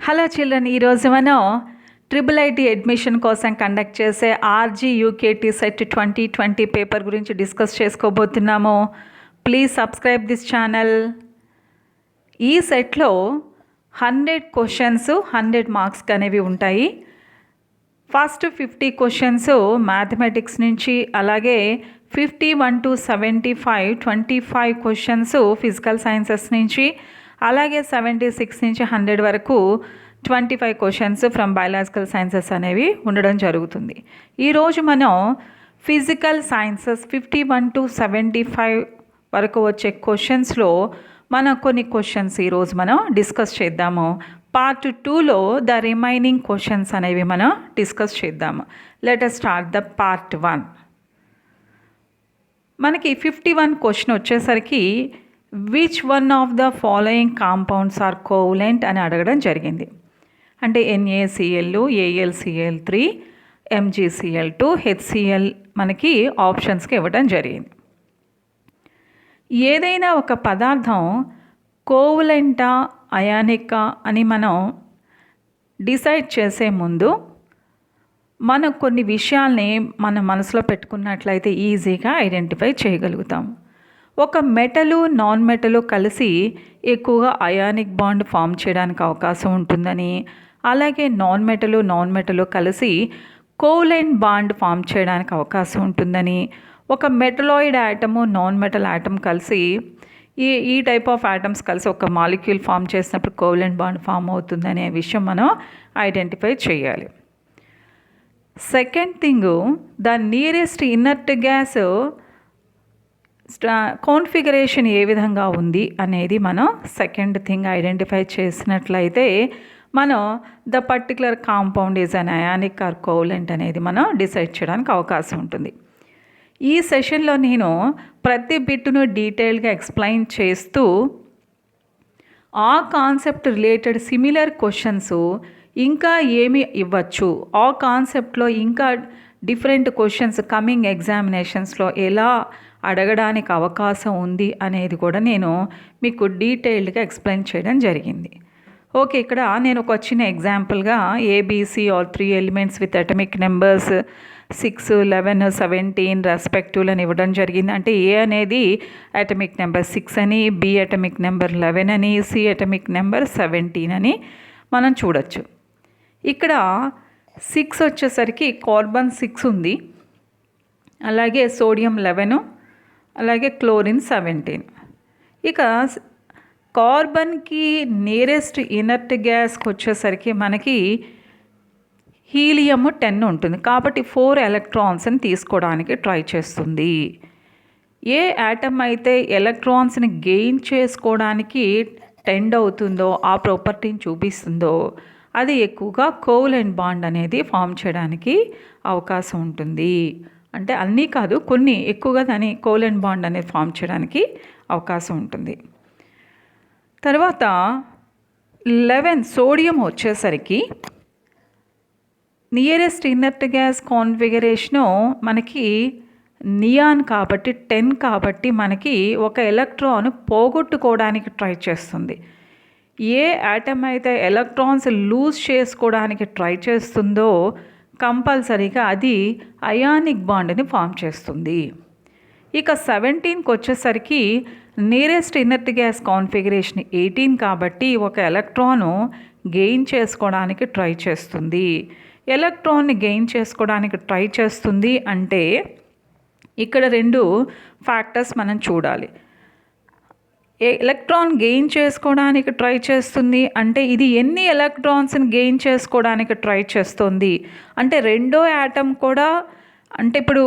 Hello children, ఈరోజు మనం IIIT admission కోసం కండక్ట్ చేసే RG-UKT సెట్ 2020 పేపర్ గురించి డిస్కస్ చేసుకోబోతున్నాము. Please subscribe this channel. ఈ సెట్లో 100 క్వశ్చన్స్ 100 మార్క్స్ అనేవి ఉంటాయి. ఫస్ట్ 50 క్వశ్చన్స్ మ్యాథమెటిక్స్ నుంచి, అలాగే 51 to 75 25 క్వశ్చన్స్ ఫిజికల్ సైన్సెస్ నుంచి, అలాగే 76 నుంచి 100 వరకు 25 క్వశ్చన్స్ ఫ్రమ్ బయాలజికల్ సైన్సెస్ అనేవి ఉండడం జరుగుతుంది. ఈరోజు మనం ఫిజికల్ సైన్సెస్ 51 to 75 వరకు వచ్చే క్వశ్చన్స్లో మనం కొన్ని క్వశ్చన్స్ ఈరోజు మనం డిస్కస్ చేద్దాము. పార్ట్ 2లో ద రిమైనింగ్ క్వశ్చన్స్ అనేవి మనం డిస్కస్ చేద్దాము. Let us start the part 1. మనకి 51 క్వశ్చన్ వచ్చేసరికి which one of the following compounds are covalent అని అడగడం జరిగింది. అంటే NaCl, AlCl3, MgCl2, HCl మనకి ఆప్షన్స్కి ఇవ్వడం జరిగింది. ఏదైనా ఒక పదార్థం కోవలెంటా అయానికా అని మనం డిసైడ్ చేసే ముందు మనం కొన్ని విషయాల్ని మన మనసులో పెట్టుకున్నట్లయితే ఈజీగా ఐడెంటిఫై చేయగలుగుతాం. ఒక మెటలు నాన్ మెటలు కలిసి ఎక్కువగా అయానిక్ బాండ్ ఫామ్ చేయడానికి అవకాశం ఉంటుందని, అలాగే నాన్ మెటలు కలిసి కోవలెంట్ బాండ్ ఫామ్ చేయడానికి అవకాశం ఉంటుందని, ఒక metalloid atom non metal atom కలిసి ఈ టైప్ ఆఫ్ యాటమ్స్ కలిసి ఒక మాలిక్యూల్ ఫామ్ చేసినప్పుడు కోవలెంట్ బాండ్ ఫామ్ అవుతుందనే విషయం మనం ఐడెంటిఫై చేయాలి. Second thing, the nearest inert gas configuration ఏ విధంగా ఉంది అనేది మనం సెకండ్ థింగ్ ఐడెంటిఫై చేసినట్లయితే మనం the particular compound is an ionic or covalent అనేది మనం డిసైడ్ చేయడానికి అవకాశం ఉంటుంది. ఈ సెషన్లో నేను ప్రతి బిట్టును డీటెయిల్గా ఎక్స్ప్లెయిన్ చేస్తూ ఆ కాన్సెప్ట్ రిలేటెడ్ సిమిలర్ క్వశ్చన్స్ ఇంకా ఏమి ఇవ్వచ్చు, ఆ కాన్సెప్ట్లో ఇంకా డిఫరెంట్ క్వశ్చన్స్ కమింగ్ ఎగ్జామినేషన్స్లో ఎలా అడగడానికి అవకాశం ఉంది అనేది కూడా నేను మీకు డీటెయిల్డ్గా ఎక్స్ప్లెయిన్ చేయడం జరిగింది. ఓకే, ఇక్కడ నేను ఒక చిన్న ఎగ్జాంపుల్గా ABC are 3 elements with atomic numbers 6, 11, 17 respectively అని ఇవ్వడం జరిగింది. అంటే A అనేది అటమిక్ నెంబర్ 6 అని, B అటమిక్ నెంబర్ 11 అని, C అటమిక్ నెంబర్ 17 అని మనం చూడొచ్చు. ఇక్కడ 6 వచ్చేసరికి కార్బన్ 6 ఉంది, అలాగే సోడియం 11, అలాగే క్లోరిన్ 17. ఇక కార్బన్కి నియరెస్ట్ ఇనర్ట్ గ్యాస్కి వచ్చేసరికి మనకి హీలియం 10 ఉంటుంది, కాబట్టి 4 ఎలక్ట్రాన్స్ని తీసుకోవడానికి ట్రై చేస్తుంది. ఏ యాటమ్ అయితే ఎలక్ట్రాన్స్ని గెయిన్ చేసుకోవడానికి టెండ్ అవుతుందో, ఆ ప్రాపర్టీని చూపిస్తుందో, అది ఎక్కువగా కోవలెంట్ బాండ్ అనేది ఫామ్ చేయడానికి అవకాశం ఉంటుంది. అంటే అన్నీ కాదు, కొన్ని ఎక్కువగా దాని కోవలెంట్ బాండ్ అనేది ఫామ్ చేయడానికి అవకాశం ఉంటుంది. తర్వాత 11 సోడియం వచ్చేసరికి నియరెస్ట్ ఇన్నర్ట్ గ్యాస్ కాన్ఫిగరేషను మనకి నియాన్ కాబట్టి 10 కాబట్టి మనకి ఒక ఎలక్ట్రాన్ పోగొట్టుకోవడానికి ట్రై చేస్తుంది. ఏ యాటమ్ అయితే ఎలక్ట్రాన్స్ లూజ్ చేసుకోవడానికి ట్రై చేస్తుందో కంపల్సరీగా అది అయానిక్ బాండ్ని ఫామ్ చేస్తుంది. ఇక 17కి వచ్చేసరికి నియరెస్ట్ ఇన్నర్ట్ గ్యాస్ కాన్ఫిగరేషన్ 18 కాబట్టి ఒక ఎలక్ట్రాను గెయిన్ చేసుకోవడానికి ట్రై చేస్తుంది. ఎలక్ట్రాన్ని గెయిన్ చేసుకోవడానికి ట్రై చేస్తుంది అంటే ఇక్కడ 2 ఫ్యాక్టర్స్ మనం చూడాలి. ఎలక్ట్రాన్ గెయిన్ చేసుకోవడానికి ట్రై చేస్తుంది అంటే ఇది ఎన్ని ఎలక్ట్రాన్స్ని గెయిన్ చేసుకోవడానికి ట్రై చేస్తుంది అంటే రెండో యాటమ్ కూడా, అంటే ఇప్పుడు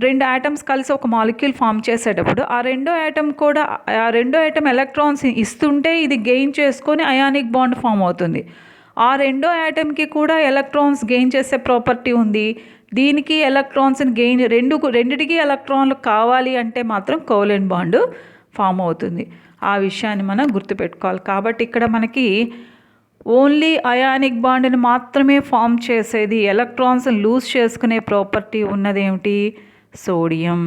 2 యాటమ్స్ కలిసి ఒక మాలిక్యూల్ ఫామ్ చేసేటప్పుడు ఆ రెండో యాటమ్ ఎలక్ట్రాన్స్ ఇస్తుంటే ఇది గెయిన్ చేసుకొని అయానిక్ బాండ్ ఫామ్ అవుతుంది. ఆ రెండో యాటమ్కి కూడా ఎలక్ట్రాన్స్ గెయిన్ చేసే ప్రాపర్టీ ఉంది. దీనికి ఎలక్ట్రాన్స్ని గెయిన్ రెండిటికి ఎలక్ట్రాన్లు కావాలి అంటే మాత్రం కోవలెంట్ బాండ్ ఫామ్ అవుతుంది. ఆ విషయాన్ని మనం గుర్తుపెట్టుకోవాలి. కాబట్టి ఇక్కడ మనకి ఓన్లీ అయానిక్ బాండ్ని మాత్రమే ఫామ్ చేసేది, ఎలక్ట్రాన్స్ లూజ్ చేసుకునే ప్రాపర్టీ ఉన్నదేమిటి, సోడియం.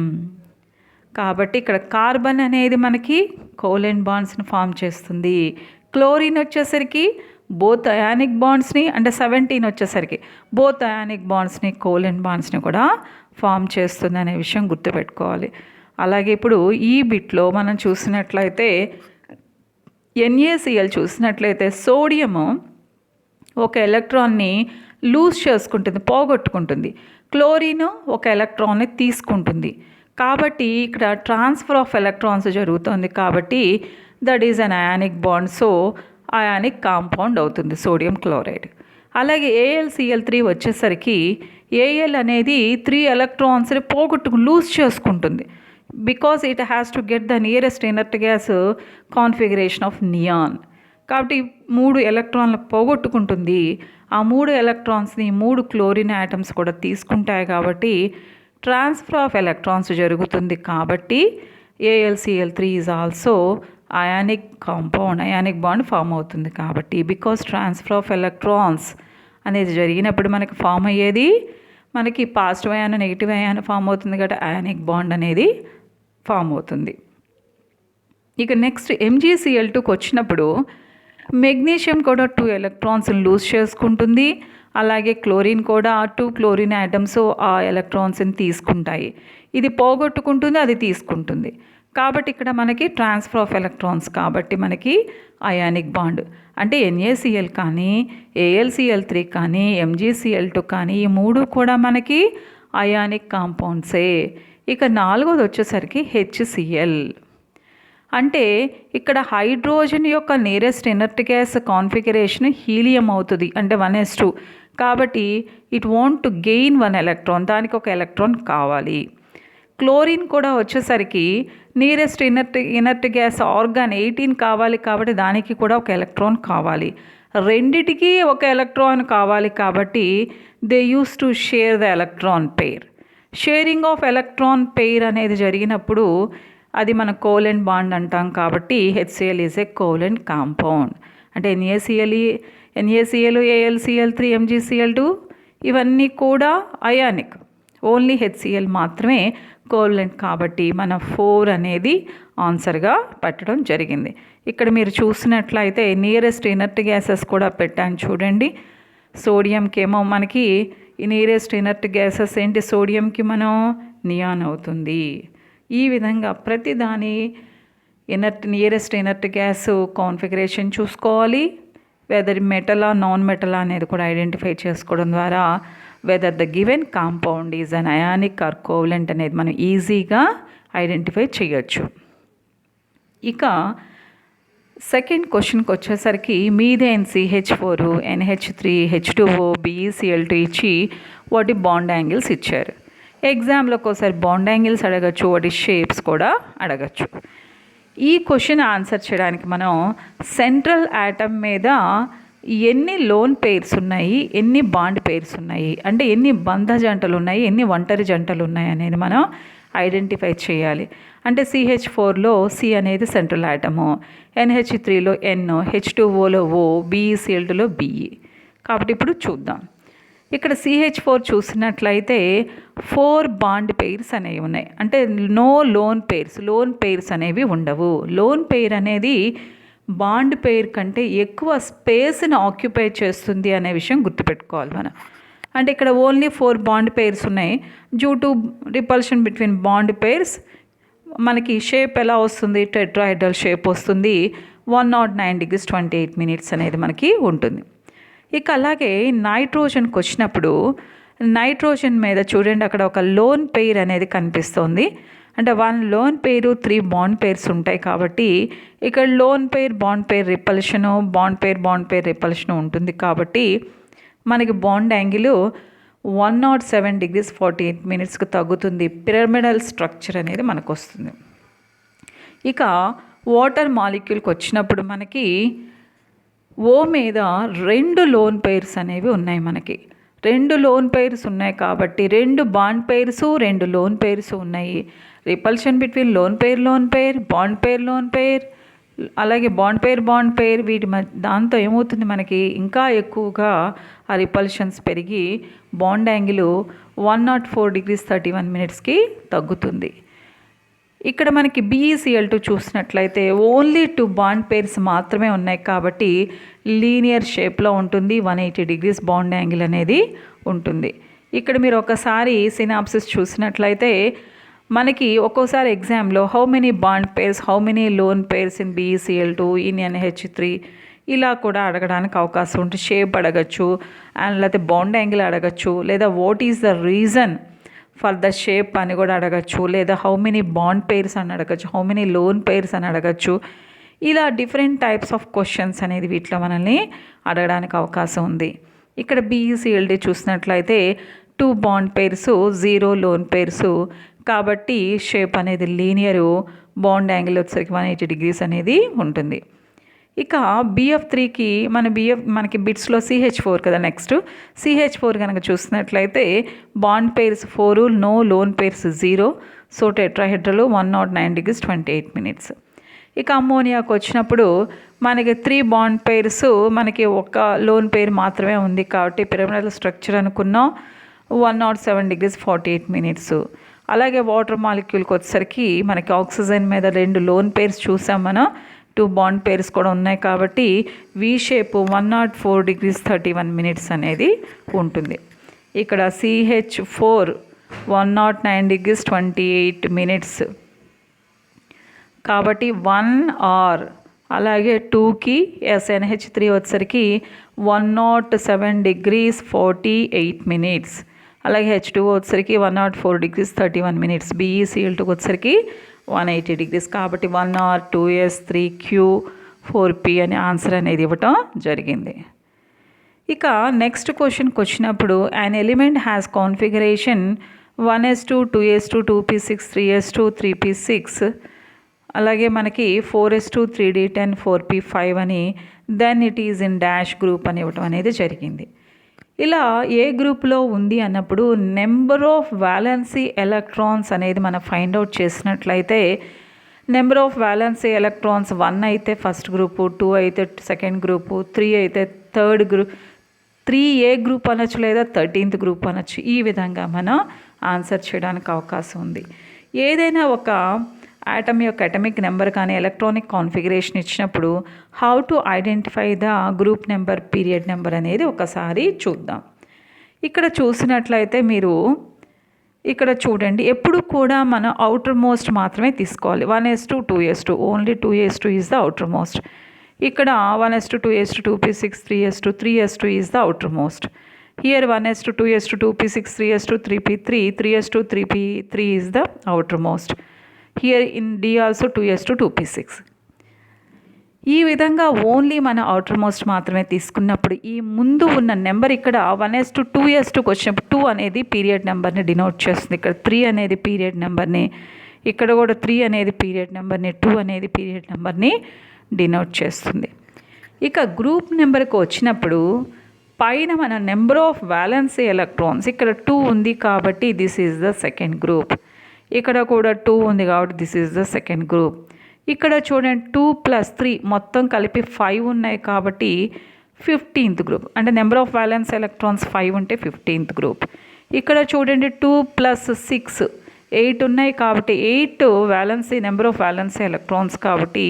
కాబట్టి ఇక్కడ కార్బన్ అనేది మనకి కోవలెంట్ బాండ్స్ని ఫామ్ చేస్తుంది. క్లోరిన్ వచ్చేసరికి బోత్ అయానిక్ బాండ్స్ని, అంటే 17 వచ్చేసరికి బోత్ అయానిక్ బాండ్స్ని కోవలెంట్ బాండ్స్ని కూడా ఫామ్ చేస్తుంది అనే విషయం గుర్తుపెట్టుకోవాలి. అలాగే ఇప్పుడు ఈ బిట్లో మనం చూసినట్లయితే NaCl చూసినట్లయితే సోడియము ఒక ఎలక్ట్రాన్ని లూజ్ చేసుకుంటుంది, పోగొట్టుకుంటుంది. క్లోరిన్ ఒక ఎలక్ట్రాన్ని తీసుకుంటుంది. కాబట్టి ఇక్కడ ట్రాన్స్ఫర్ ఆఫ్ ఎలక్ట్రాన్స్ జరుగుతుంది. కాబట్టి that is an ionic bond. So ionic compound అవుతుంది సోడియం క్లోరైడ్. అలాగే AlCl3 వచ్చేసరికి Al అనేది 3 ఎలక్ట్రాన్స్ని లూజ్ చేసుకుంటుంది. Because it has to get the nearest inert gas configuration of neon. కాబట్టి 3 ఎలక్ట్రాన్లు పోగొట్టుకుంటుంది. ఆ 3 ఎలక్ట్రాన్స్ని 3 క్లోరిన్ యాటమ్స్ కూడా తీసుకుంటాయి. కాబట్టి ట్రాన్స్ఫర్ ఆఫ్ ఎలక్ట్రాన్స్ జరుగుతుంది. కాబట్టి AlCl3 is also ionic compound, ionic bond form అవుతుంది. కాబట్టి బికాస్ ట్రాన్స్ఫర్ ఆఫ్ ఎలక్ట్రాన్స్ అనేది జరిగినప్పుడు మనకి ఫామ్ అయ్యేది మనకి positive ion negative ion form అవుతుంది. కాబట్టి అయానిక్ బాండ్ అనేది ఫామ్ అవుతుంది. ఇక నెక్స్ట్ MgCl2కి వచ్చినప్పుడు మెగ్నీషియం కూడా 2 ఎలక్ట్రాన్స్ లూజ్ చేసుకుంటుంది. అలాగే క్లోరిన్ కూడా 2 క్లోరిన్ యాటమ్స్ ఆ ఎలక్ట్రాన్స్ని తీసుకుంటాయి. ఇది పోగొట్టుకుంటుంది, అది తీసుకుంటుంది. కాబట్టి ఇక్కడ మనకి ట్రాన్స్ఫర్ ఆఫ్ ఎలక్ట్రాన్స్, కాబట్టి మనకి అయానిక్ బాండ్ అంటే NaCl కానీ AlCl3 కానీ MgCl2 కానీ ఈ 3 కూడా మనకి అయానిక్ కాంపౌండ్సే. ఇక 4వది వచ్చేసరికి HCl. అంటే ఇక్కడ హైడ్రోజన్ యొక్క nearest inert gas configuration helium అవుతుంది, అంటే 1s2. కాబట్టి it want to gain 1 electron, దానికి ఒక ఎలక్ట్రాన్ కావాలి. క్లోరిన్ కూడా వచ్చేసరికి నియరెస్ట్ ఇనర్ట్ గ్యాస్ ఆర్గాన్ 18 కావాలి. కాబట్టి దానికి కూడా ఒక ఎలక్ట్రాన్ కావాలి. రెండిటికి ఒక ఎలక్ట్రాన్ కావాలి. కాబట్టి they use to share the electron pair. Sharing of electron pair అనేది జరిగినప్పుడు అది మన కోవలెంట్ బాండ్ అంటాం. కాబట్టి HCl is a covalent compound. అంటే NaCl, AlCl3, MgCl2 ఇవన్నీ కూడా అయానిక్. ఓన్లీ HCl మాత్రమే కోవలెంట్. కాబట్టి మన 4 అనేది ఆన్సర్గా పెట్టడం జరిగింది. ఇక్కడ మీరు చూసినట్లయితే నియరెస్ట్ ఇనర్ట్ గ్యాసెస్ కూడా పెట్టాను చూడండి. సోడియంకి ఏమో మనకి ఈ నియరెస్ట్ ఇనర్ట్ గ్యాసెస్ ఏంటి, సోడియంకి మనం నియాన్ అవుతుంది. ఈ విధంగా ప్రతి దాని నియరెస్ట్ ఇనర్ట్ గ్యాస్ కాన్ఫిగరేషన్ చూసుకోవాలి. వెదర్ మెటలా నాన్ మెటలా అనేది కూడా ఐడెంటిఫై చేసుకోవడం ద్వారా whether the given compound is an ionic or covalent అనేది మనం ఈజీగా ఐడెంటిఫై చేయొచ్చు. ఇక సెకండ్ క్వశ్చన్కి వచ్చేసరికి methane CH4, NH3, H2O, BeCl2 ఇచ్చి వాటి బాండ్ యాంగిల్స్ ఇచ్చారు. ఎగ్జామ్లోకి ఒకసారి బాండ్ యాంగిల్స్ అడగచ్చు, వాటి షేప్స్ కూడా అడగచ్చు. ఈ క్వశ్చన్ ఆన్సర్ చేయడానికి మనం సెంట్రల్ యాటమ్ మీద ఎన్ని లోన్ పెయిర్స్ ఉన్నాయి, ఎన్ని బాండ్ పెయిర్స్ ఉన్నాయి, అంటే ఎన్ని బంధ జంటలు ఉన్నాయి, ఎన్ని ఒంటరి జంటలు ఉన్నాయి అనేది మనం ఐడెంటిఫై చేయాలి. అంటే CH4లో C అనేది సెంట్రల్ యాటము, NH3లో N, H2Oలో O, BeCl2లో BE. కాబట్టి ఇప్పుడు చూద్దాం. ఇక్కడ CH4 చూసినట్లయితే 4 బాండ్ పెయిర్స్ అనేవి ఉన్నాయి. అంటే నో లోన్ పెయిర్స్ అనేవి ఉండవు. లోన్ పెయిర్ అనేది బాండ్ పెయిర్ కంటే ఎక్కువ స్పేస్ని ఆక్యుపై చేస్తుంది అనే విషయం గుర్తుపెట్టుకోవాలి మనం. అంటే ఇక్కడ ఓన్లీ 4 బాండ్ పెయిర్స్ ఉన్నాయి. Due to repulsion between bond pairs మనకి షేప్ ఎలా వస్తుంది, టెట్రాహెడ్రల్ షేప్ వస్తుంది. 109 degrees 28 minutes అనేది మనకి ఉంటుంది. ఇక అలాగే నైట్రోజన్కి వచ్చినప్పుడు నైట్రోజన్ మీద చూడండి, అక్కడ ఒక లోన్ పెయిర్ అనేది కనిపిస్తుంది. అంటే 1 లోన్ పెయిర్ 3 బాండ్ పెయిర్స్ ఉంటాయి. కాబట్టి ఇక్కడ lone pair bond pair repulsion, bond pair repulsion ఉంటుంది. కాబట్టి మనకి బాండ్ యాంగిల్ 107 degrees 48 minutesకి తగ్గుతుంది. పిరమిడల్ స్ట్రక్చర్ అనేది మనకు వస్తుంది. ఇక వాటర్ మాలిక్యూల్కి వచ్చినప్పుడు మనకి O మీద 2 లోన్ పెయిర్స్ అనేవి ఉన్నాయి. మనకి 2 లోన్ పెయిర్స్ ఉన్నాయి. కాబట్టి 2 బాండ్ పెయిర్స్ 2 లోన్ పెయిర్స్ ఉన్నాయి. Repulsion between loan pair bond pair అలాగే బాండ్ పెయిర్ వీటి దాంతో ఏమవుతుంది, మనకి ఇంకా ఎక్కువగా ఆ రిపల్షన్స్ పెరిగి బాండ్ యాంగిల్ 104 degrees 31 minutesకి తగ్గుతుంది. ఇక్కడ మనకి BeCl2 చూసినట్లయితే ఓన్లీ 2 బాండ్ పేర్స్ మాత్రమే ఉన్నాయి కాబట్టి లీనియర్ షేప్లో ఉంటుంది. 180 డిగ్రీస్ బాండ్ యాంగిల్ అనేది ఉంటుంది. ఇక్కడ మీరు ఒకసారి సినాప్సిస్ చూసినట్లయితే మనకి ఒక్కోసారి ఎగ్జామ్లో how many bond pairs, how many loan pairs in BeCl2 in NH3 ఇలా కూడా అడగడానికి అవకాశం ఉంటుంది. షేప్ అడగచ్చు, అండ్ లేకపోతే బాండ్ యాంగిల్ అడగచ్చు, లేదా what is the reason for the shape అని కూడా అడగచ్చు, లేదా హౌ మెనీ బాండ్ పేర్స్ అని అడగచ్చు, హౌ మెనీ లోన్ పేర్స్ అని అడగచ్చు. ఇలా డిఫరెంట్ టైప్స్ ఆఫ్ క్వశ్చన్స్ అనేది వీటిలో మనల్ని అడగడానికి అవకాశం ఉంది. ఇక్కడ BeCl2 చూసినట్లయితే 2 బాండ్ పేర్సు, 0 లోన్ పేర్సు కాబట్టి షేప్ అనేది లీనియరు, బాండ్ యాంగిల్ వచ్చేసరికి 180 డిగ్రీస్ అనేది ఉంటుంది. ఇక BF3కి మనకి బిట్స్లో CH4 కదా. నెక్స్ట్ CH4 కనుక చూసినట్లయితే bond pairs 4, no lone pairs 0, so tetrahedral 109 degrees 28 minutes. ఇక అమ్మోనియాకు వచ్చినప్పుడు మనకి 3 బాండ్ పేర్స్, మనకి ఒక లోన్ పేరు మాత్రమే ఉంది కాబట్టి పిరమిడల్ స్ట్రక్చర్ అనుకున్నాం, 107 డిగ్రీస్ 48 మినిట్స్. అలాగే వాటర్ మాలిక్యూల్కి వచ్చేసరికి మనకి ఆక్సిజన్ మీద 2 లోన్ పేర్స్ చూసాం మనం, 2 బాండ్ పేర్స్ కూడా ఉన్నాయి కాబట్టి వి షేప్ 104 డిగ్రీస్ 31 మినిట్స్ అనేది ఉంటుంది. ఇక్కడ CH4 109 డిగ్రీస్ 28 మినిట్స్ కాబట్టి 1 hour. అలాగే 2కి SNH3 వచ్చేసరికి 107 డిగ్రీస్ 48 మినిట్స్. అలాగే H2O వచ్చేసరికి 104 డిగ్రీస్ 31 మినిట్స్. BeCl2 వచ్చేసరికి 180 డిగ్రీస్ కాబట్టి 1 hour 2s 3q 4p అనే ఆన్సర్ అనేది ఇవ్వటం జరిగింది. ఇక నెక్స్ట్ క్వశ్చన్కి వచ్చినప్పుడు an element has configuration 1s2 2s2 2p6 3s2 3p6 అలాగే మనకి 4s2 3d10 4p5 అని then it is in dash group అని ఇవ్వటం అనేది జరిగింది. ఇలా ఏ గ్రూప్లో ఉంది అన్నప్పుడు నెంబర్ ఆఫ్ వ్యాలెన్సీ ఎలక్ట్రాన్స్ అనేది మనం ఫైండ్ అవుట్ చేసినట్లయితే నెంబర్ ఆఫ్ వ్యాలెన్సీ ఎలక్ట్రాన్స్ 1 అయితే ఫస్ట్ గ్రూపు, 2 అయితే సెకండ్ గ్రూపు, 3 అయితే థర్డ్ గ్రూప్, 3A గ్రూప్ అనొచ్చు లేదా 13th గ్రూప్ అనొచ్చు. ఈ విధంగా మనం ఆన్సర్ చేయడానికి అవకాశం ఉంది. ఏదైనా ఒక ఆటమ్ యొక్క అటమిక్ నెంబర్ కానీ ఎలక్ట్రానిక్ కాన్ఫిగరేషన్ ఇచ్చినప్పుడు how to identify the group number, period number అనేది ఒకసారి చూద్దాం. ఇక్కడ చూసినట్లయితే మీరు ఇక్కడ చూడండి, ఎప్పుడు కూడా మనం అవుటర్ మోస్ట్ మాత్రమే తీసుకోవాలి. 1s2 2s2 only 2s2 is the outer most. ఇక్కడ 1s2 2s2 2p6 3s2 3s2 is the outer most. Here 1s2 2s2 2p6 3s2 3p3 3s2 3p3 is the outer most. Here in D also 2s2 2p6. ఈ విధంగా only మన outer most మాత్రమే తీసుకున్నప్పుడు ఈ ముందు ఉన్న number ఇక్కడ 1s2 2s2కి వచ్చినప్పుడు 2 అనేది పీరియడ్ నెంబర్ని డినోట్ చేస్తుంది. ఇక్కడ 3 అనేది పీరియడ్ నెంబర్ని, ఇక్కడ కూడా 3 అనేది పీరియడ్ నెంబర్ని, 2 అనేది పీరియడ్ నెంబర్ని డినోట్ చేస్తుంది. ఇక గ్రూప్ నెంబర్కి వచ్చినప్పుడు పైన మన నెంబర్ ఆఫ్ వ్యాలెన్సీ ఎలక్ట్రాన్స్ ఇక్కడ 2 ఉంది కాబట్టి this is the second group. ఇక్కడ కూడా 2 ఉంది కాబట్టి this is the second group. ఇక్కడ చూడండి 2 + 3 మొత్తం కలిపి 5 ఉన్నాయి కాబట్టి 15th గ్రూప్. అంటే నెంబర్ ఆఫ్ వ్యాలెన్స్ ఎలక్ట్రాన్స్ 5 ఉంటే 15th గ్రూప్. ఇక్కడ చూడండి 2 + 6 8 ఉన్నాయి కాబట్టి 8 valency number of valency electrons కాబట్టి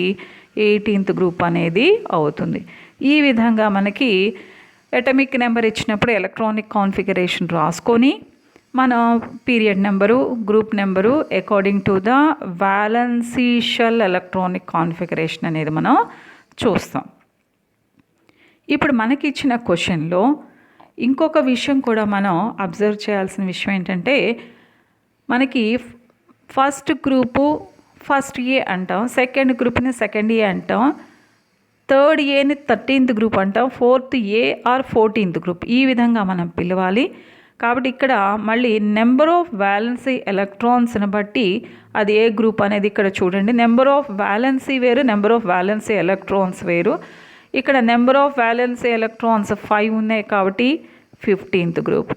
18th గ్రూప్ అనేది అవుతుంది. ఈ విధంగా మనకి అటమిక్ నెంబర్ ఇచ్చినప్పుడు ఎలక్ట్రానిక్ కాన్ఫిగరేషన్ రాసుకొని మనం period number, group number according to the valency shell electronic configuration అనేది మనం చూస్తాం. ఇప్పుడు మనకి ఇచ్చిన క్వశ్చన్లో ఇంకొక విషయం కూడా మనం అబ్జర్వ్ చేయాల్సిన విషయం ఏంటంటే మనకి ఫస్ట్ గ్రూపు ఫస్ట్ ఏ అంటాం, సెకండ్ గ్రూప్ని సెకండ్ ఏ అంటాం, థర్డ్ ఏని 13th గ్రూప్ అంటాం, 4th A are 14th group ఈ విధంగా మనం పిలవాలి. కాబట్టి ఇక్కడ మళ్ళీ నెంబర్ ఆఫ్ వ్యాలెన్సీ ఎలక్ట్రాన్స్ని బట్టి అది ఏ గ్రూప్ అనేది ఇక్కడ చూడండి. నెంబర్ ఆఫ్ వ్యాలెన్సీ వేరు, నెంబర్ ఆఫ్ వ్యాలెన్సీ ఎలక్ట్రాన్స్ వేరు. ఇక్కడ నెంబర్ ఆఫ్ వ్యాలెన్సీ ఎలక్ట్రాన్స్ 5 ఉన్నాయి కాబట్టి 15th గ్రూప్,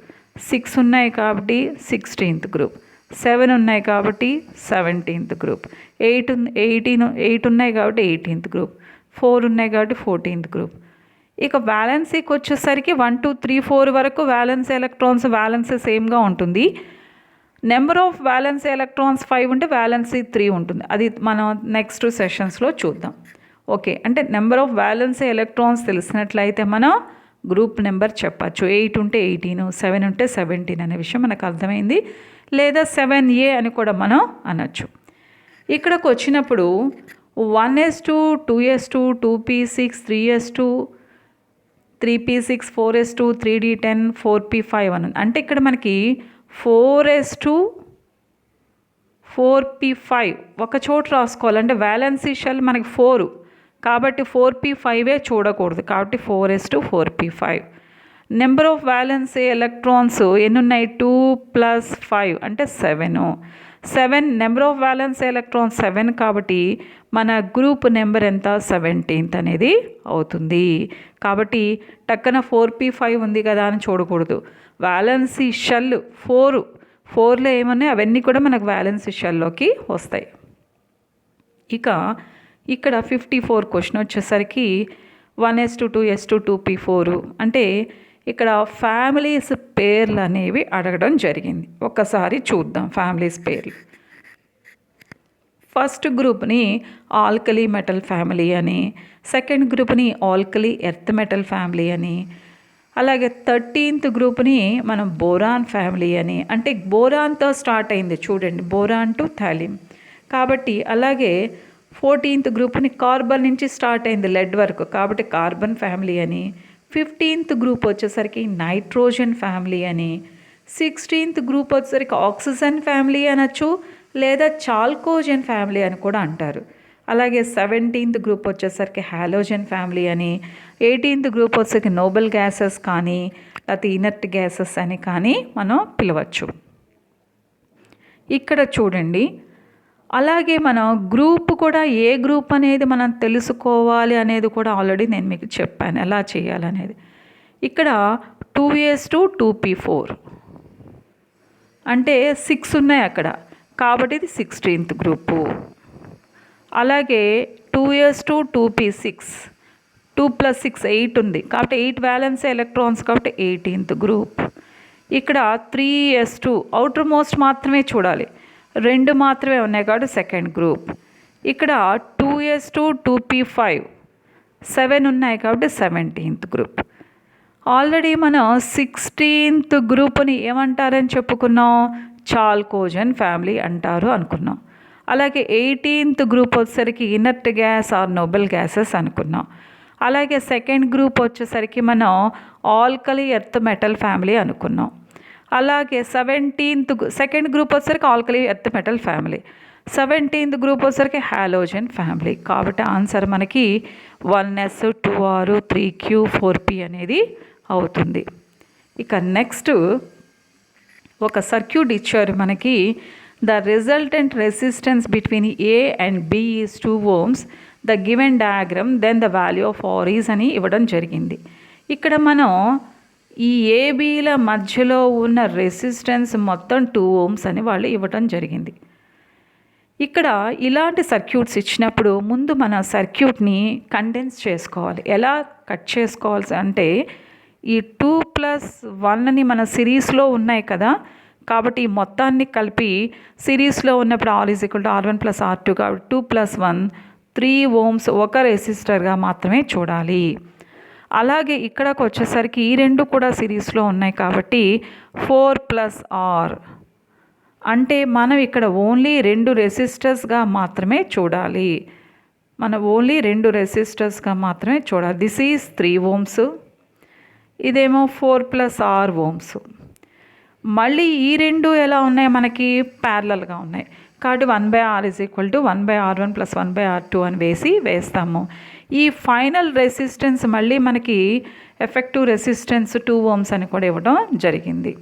6 ఉన్నాయి కాబట్టి 16th గ్రూప్, 7 ఉన్నాయి కాబట్టి 17th గ్రూప్, 8 ఉన్నాయి కాబట్టి 18th గ్రూప్, 4 ఉన్నాయి కాబట్టి 14th గ్రూప్. ఇక వ్యాలెన్సీకి వచ్చేసరికి 1 2 3 4 వరకు వ్యాలెన్సీ ఎలక్ట్రాన్స్ వ్యాలెన్సీ సేమ్గా ఉంటుంది. నెంబర్ ఆఫ్ వ్యాలెన్సీ ఎలక్ట్రాన్స్ 5 ఉంటే వ్యాలెన్సీ 3 ఉంటుంది. అది మనం నెక్స్ట్ సెషన్స్లో చూద్దాం. ఓకే, అంటే నెంబర్ ఆఫ్ వ్యాలెన్సీ ఎలక్ట్రాన్స్ తెలిసినట్లయితే మనం గ్రూప్ నెంబర్ చెప్పచ్చు. 8 ఉంటే 18, 7 ఉంటే 17 అనే విషయం మనకు అర్థమైంది. లేదా 7A అని కూడా మనం అనొచ్చు. ఇక్కడికి వచ్చినప్పుడు 1s2, 2s2, 2p6, 3s2, 3p6, 4s2, 3d10, 4p5 అని. అంటే ఇక్కడ మనకి 4s2, 4p5 ఒక చోట రాసుకోవాలంటే వ్యాలెన్సీ షెల్ మనకి 4 కాబట్టి 4p5 చూడకూడదు. కాబట్టి 4s2, 4p5. Number of valency electrons ఎన్ని ఉన్నాయి? 2 + 5 అంటే 7. నెంబర్ ఆఫ్ వ్యాలెన్సీ ఎలక్ట్రాన్స్ 7 కాబట్టి మన గ్రూప్ నెంబర్ ఎంత? 17th అనేది అవుతుంది. కాబట్టి టక్కన 4p5 ఉంది కదా అని చూడకూడదు. వ్యాలెన్సీ షెల్ 4లో ఏమన్నాయి అవన్నీ కూడా మనకు వ్యాలెన్సీ షెల్లోకి వస్తాయి. ఇక ఇక్కడ 54 క్వశ్చన్ వచ్చేసరికి 1s2, 2s2, 2p4 అంటే ఇక్కడ ఫ్యామిలీస్ పేర్లు అనేవి అడగడం జరిగింది. ఒక్కసారి చూద్దాం ఫ్యామిలీస్ పేర్లు. ఫస్ట్ గ్రూప్ని ఆల్కలీ మెటల్ ఫ్యామిలీ అని, సెకండ్ గ్రూప్ని ఆల్కలీ ఎర్త్ మెటల్ ఫ్యామిలీ అని, అలాగే 13th గ్రూప్ని మనం బోరాన్ ఫ్యామిలీ అని. అంటే బోరాన్తో స్టార్ట్ అయింది చూడండి, బోరాన్ టు థాలియం కాబట్టి. అలాగే 14th గ్రూప్ని కార్బన్ నుంచి స్టార్ట్ అయింది లెడ్ వరకు కాబట్టి కార్బన్ ఫ్యామిలీ అని. 15th గ్రూప్ వచ్చేసరికి నైట్రోజన్ ఫ్యామిలీ అని. 16th గ్రూప్ వచ్చేసరికి ఆక్సిజన్ ఫ్యామిలీ అనొచ్చు, లేదా చాల్కోజన్ ఫ్యామిలీ అని కూడా అంటారు. అలాగే 17th గ్రూప్ వచ్చేసరికి హాలోజన్ ఫ్యామిలీ అని. 18th గ్రూప్ వచ్చేసరికి నోబెల్ గ్యాసెస్ కానీ లేకపోతే ఇనర్ట్ గ్యాసెస్ అని కానీ మనం పిలవచ్చు. ఇక్కడ చూడండి, అలాగే మనం గ్రూప్ కూడా ఏ గ్రూప్ అనేది మనం తెలుసుకోవాలి అనేది కూడా ఆల్రెడీ నేను మీకు చెప్పాను ఎలా చేయాలనేది. ఇక్కడ 2s2, 2p4 అంటే 6 ఉన్నాయి అక్కడ కాబట్టి ఇది 16th గ్రూపు. అలాగే 2s2, 2p6 2 + 6 8 ఉంది కాబట్టి 8 వ్యాలెన్స్ ఎలక్ట్రాన్స్ కాబట్టి 18th గ్రూప్. ఇక్కడ 3s2 అవుటర్ మోస్ట్ మాత్రమే చూడాలి, 2 మాత్రమే ఉన్నాయి కాబట్టి సెకండ్ గ్రూప్. ఇక్కడ 2s2, 2p5 7 ఉన్నాయి కాబట్టి 17th గ్రూప్. ఆల్రెడీ మనం 16th గ్రూప్ని ఏమంటారని చెప్పుకున్నాం? చాల్కోజన్ ఫ్యామిలీ అంటారు అనుకున్నాం. అలాగే 18th గ్రూప్ వచ్చేసరికి inert gas or noble gases అనుకున్నాం. అలాగే సెకండ్ గ్రూప్ వచ్చేసరికి మనం ఆల్కలీ ఎర్త్ మెటల్ ఫ్యామిలీ అనుకున్నాం. అలాగే సెకండ్ గ్రూప్ వచ్చేసరికి alkali earth metal family. 17th group వచ్చేసరికి హాలోజన్ ఫ్యామిలీ. కాబట్టి ఆన్సర్ మనకి 1s, 2r, 3q, 4p అనేది అవుతుంది. ఇక నెక్స్ట్ ఒక సర్క్యూట్ ఇచ్చారు మనకి. The resultant resistance between A and B is 2 ohms. The given diagram then the value of R is అని ఇవ్వడం జరిగింది. ఇక్కడ మనం ఈ ఏబీల మధ్యలో ఉన్న రెసిస్టెన్స్ మొత్తం 2 ohms అని వాళ్ళు ఇవ్వడం జరిగింది. ఇక్కడ ఇలాంటి సర్క్యూట్స్ ఇచ్చినప్పుడు ముందు మన సర్క్యూట్ని కండెన్స్ చేసుకోవాలి. ఎలా కట్ చేసుకోవాలి అంటే ఈ 2 + 1ని మన సిరీస్లో ఉన్నాయి కదా కాబట్టి ఈ మొత్తాన్ని కలిపి సిరీస్లో ఉన్నప్పుడు R = R1 + R2 కాబట్టి 2 + 1 3 ohms ఒక రెసిస్టర్గా మాత్రమే చూడాలి. అలాగే ఇక్కడకు వచ్చేసరికి ఈ రెండు కూడా సిరీస్లో ఉన్నాయి కాబట్టి 4 + R అంటే మనం ఇక్కడ ఓన్లీ 2 రెసిస్టర్స్గా మాత్రమే చూడాలి. దిస్ ఈజ్ 3 ohms, ఇదేమో 4 + R ohms. మళ్ళీ ఈ రెండు ఎలా ఉన్నాయి? మనకి ప్యారలల్గా ఉన్నాయి కాబట్టి 1/R = 1/R1 + 1/R2 అని వేస్తాము. ఈ ఫైనల్ రెసిస్టెన్స్ మళ్ళీ మనకి ఎఫెక్టివ్ రెసిస్టెన్స్ 2 ohms అని కూడా ఇవ్వడం జరిగింది.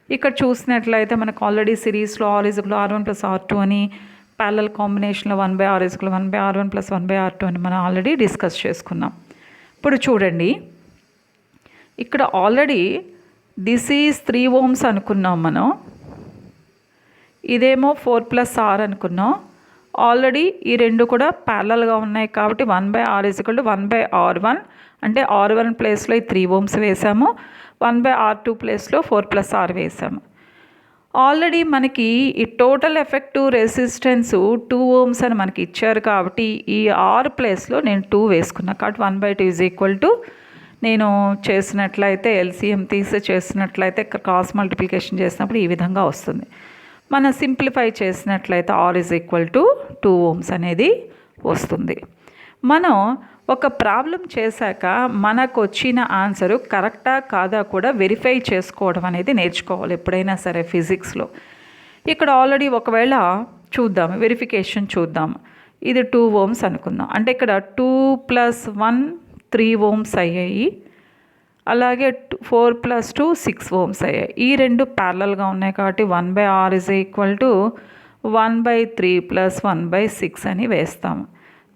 ఇక్కడ చూసినట్లయితే మనకు ఆల్రెడీ సిరీస్లో R = R1 + R2 అని, ప్యారలల్ కాంబినేషన్లో 1/R = 1/R1 + 1/R2 అని మనం ఆల్రెడీ డిస్కస్ చేసుకున్నాం. ఇప్పుడు చూడండి, ఇక్కడ ఆల్రెడీ దిస్ ఈజ్ 3 ohms అనుకున్నాం మనం, ఇదేమో 4 + R అనుకున్నాం. ఆల్రెడీ ఈ రెండు కూడా ప్యారలల్గా ఉన్నాయి కాబట్టి 1/R = 1/R1 అంటే R1 ప్లేస్లో 3 ohms వేసాము, 1/R2 ప్లేస్లో 4 + R వేసాము. ఆల్రెడీ మనకి ఈ టోటల్ ఎఫెక్టివ్ రెసిస్టెన్స్ 2 ohms అని మనకి ఇచ్చారు కాబట్టి ఈ R ప్లేస్లో నేను 2 వేసుకున్నా కాబట్టి 1/2 ఈజ్ ఈక్వల్ టు నేను చేసినట్లయితే ఎల్సిఎం తీసి చేసినట్లయితే క్రాస్ మల్టిప్లికేషన్ చేసినప్పుడు ఈ విధంగా వస్తుంది. మనం సింప్లిఫై చేసినట్లయితే R is equal to 2 ohms అనేది వస్తుంది. మనం ఒక ప్రాబ్లం చేశాక మనకు వచ్చిన ఆన్సరు కరెక్టా కాదా కూడా వెరిఫై చేసుకోవడం అనేది నేర్చుకోవాలి ఎప్పుడైనా సరే ఫిజిక్స్లో. ఇక్కడ ఆల్రెడీ ఒకవేళ చూద్దాం, వెరిఫికేషన్ చూద్దాం. ఇది 2 ohms అనుకుందాం. అంటే ఇక్కడ 2 + 1 3 ohms అయ్యాయి. అలాగే 4 + 2 6 ohms అయ్యాయి. ఈ రెండు ప్యారలల్గా ఉన్నాయి కాబట్టి 1/R ఈజ్ ఈక్వల్ టు 1/3 + 1/6 అని వేస్తాము.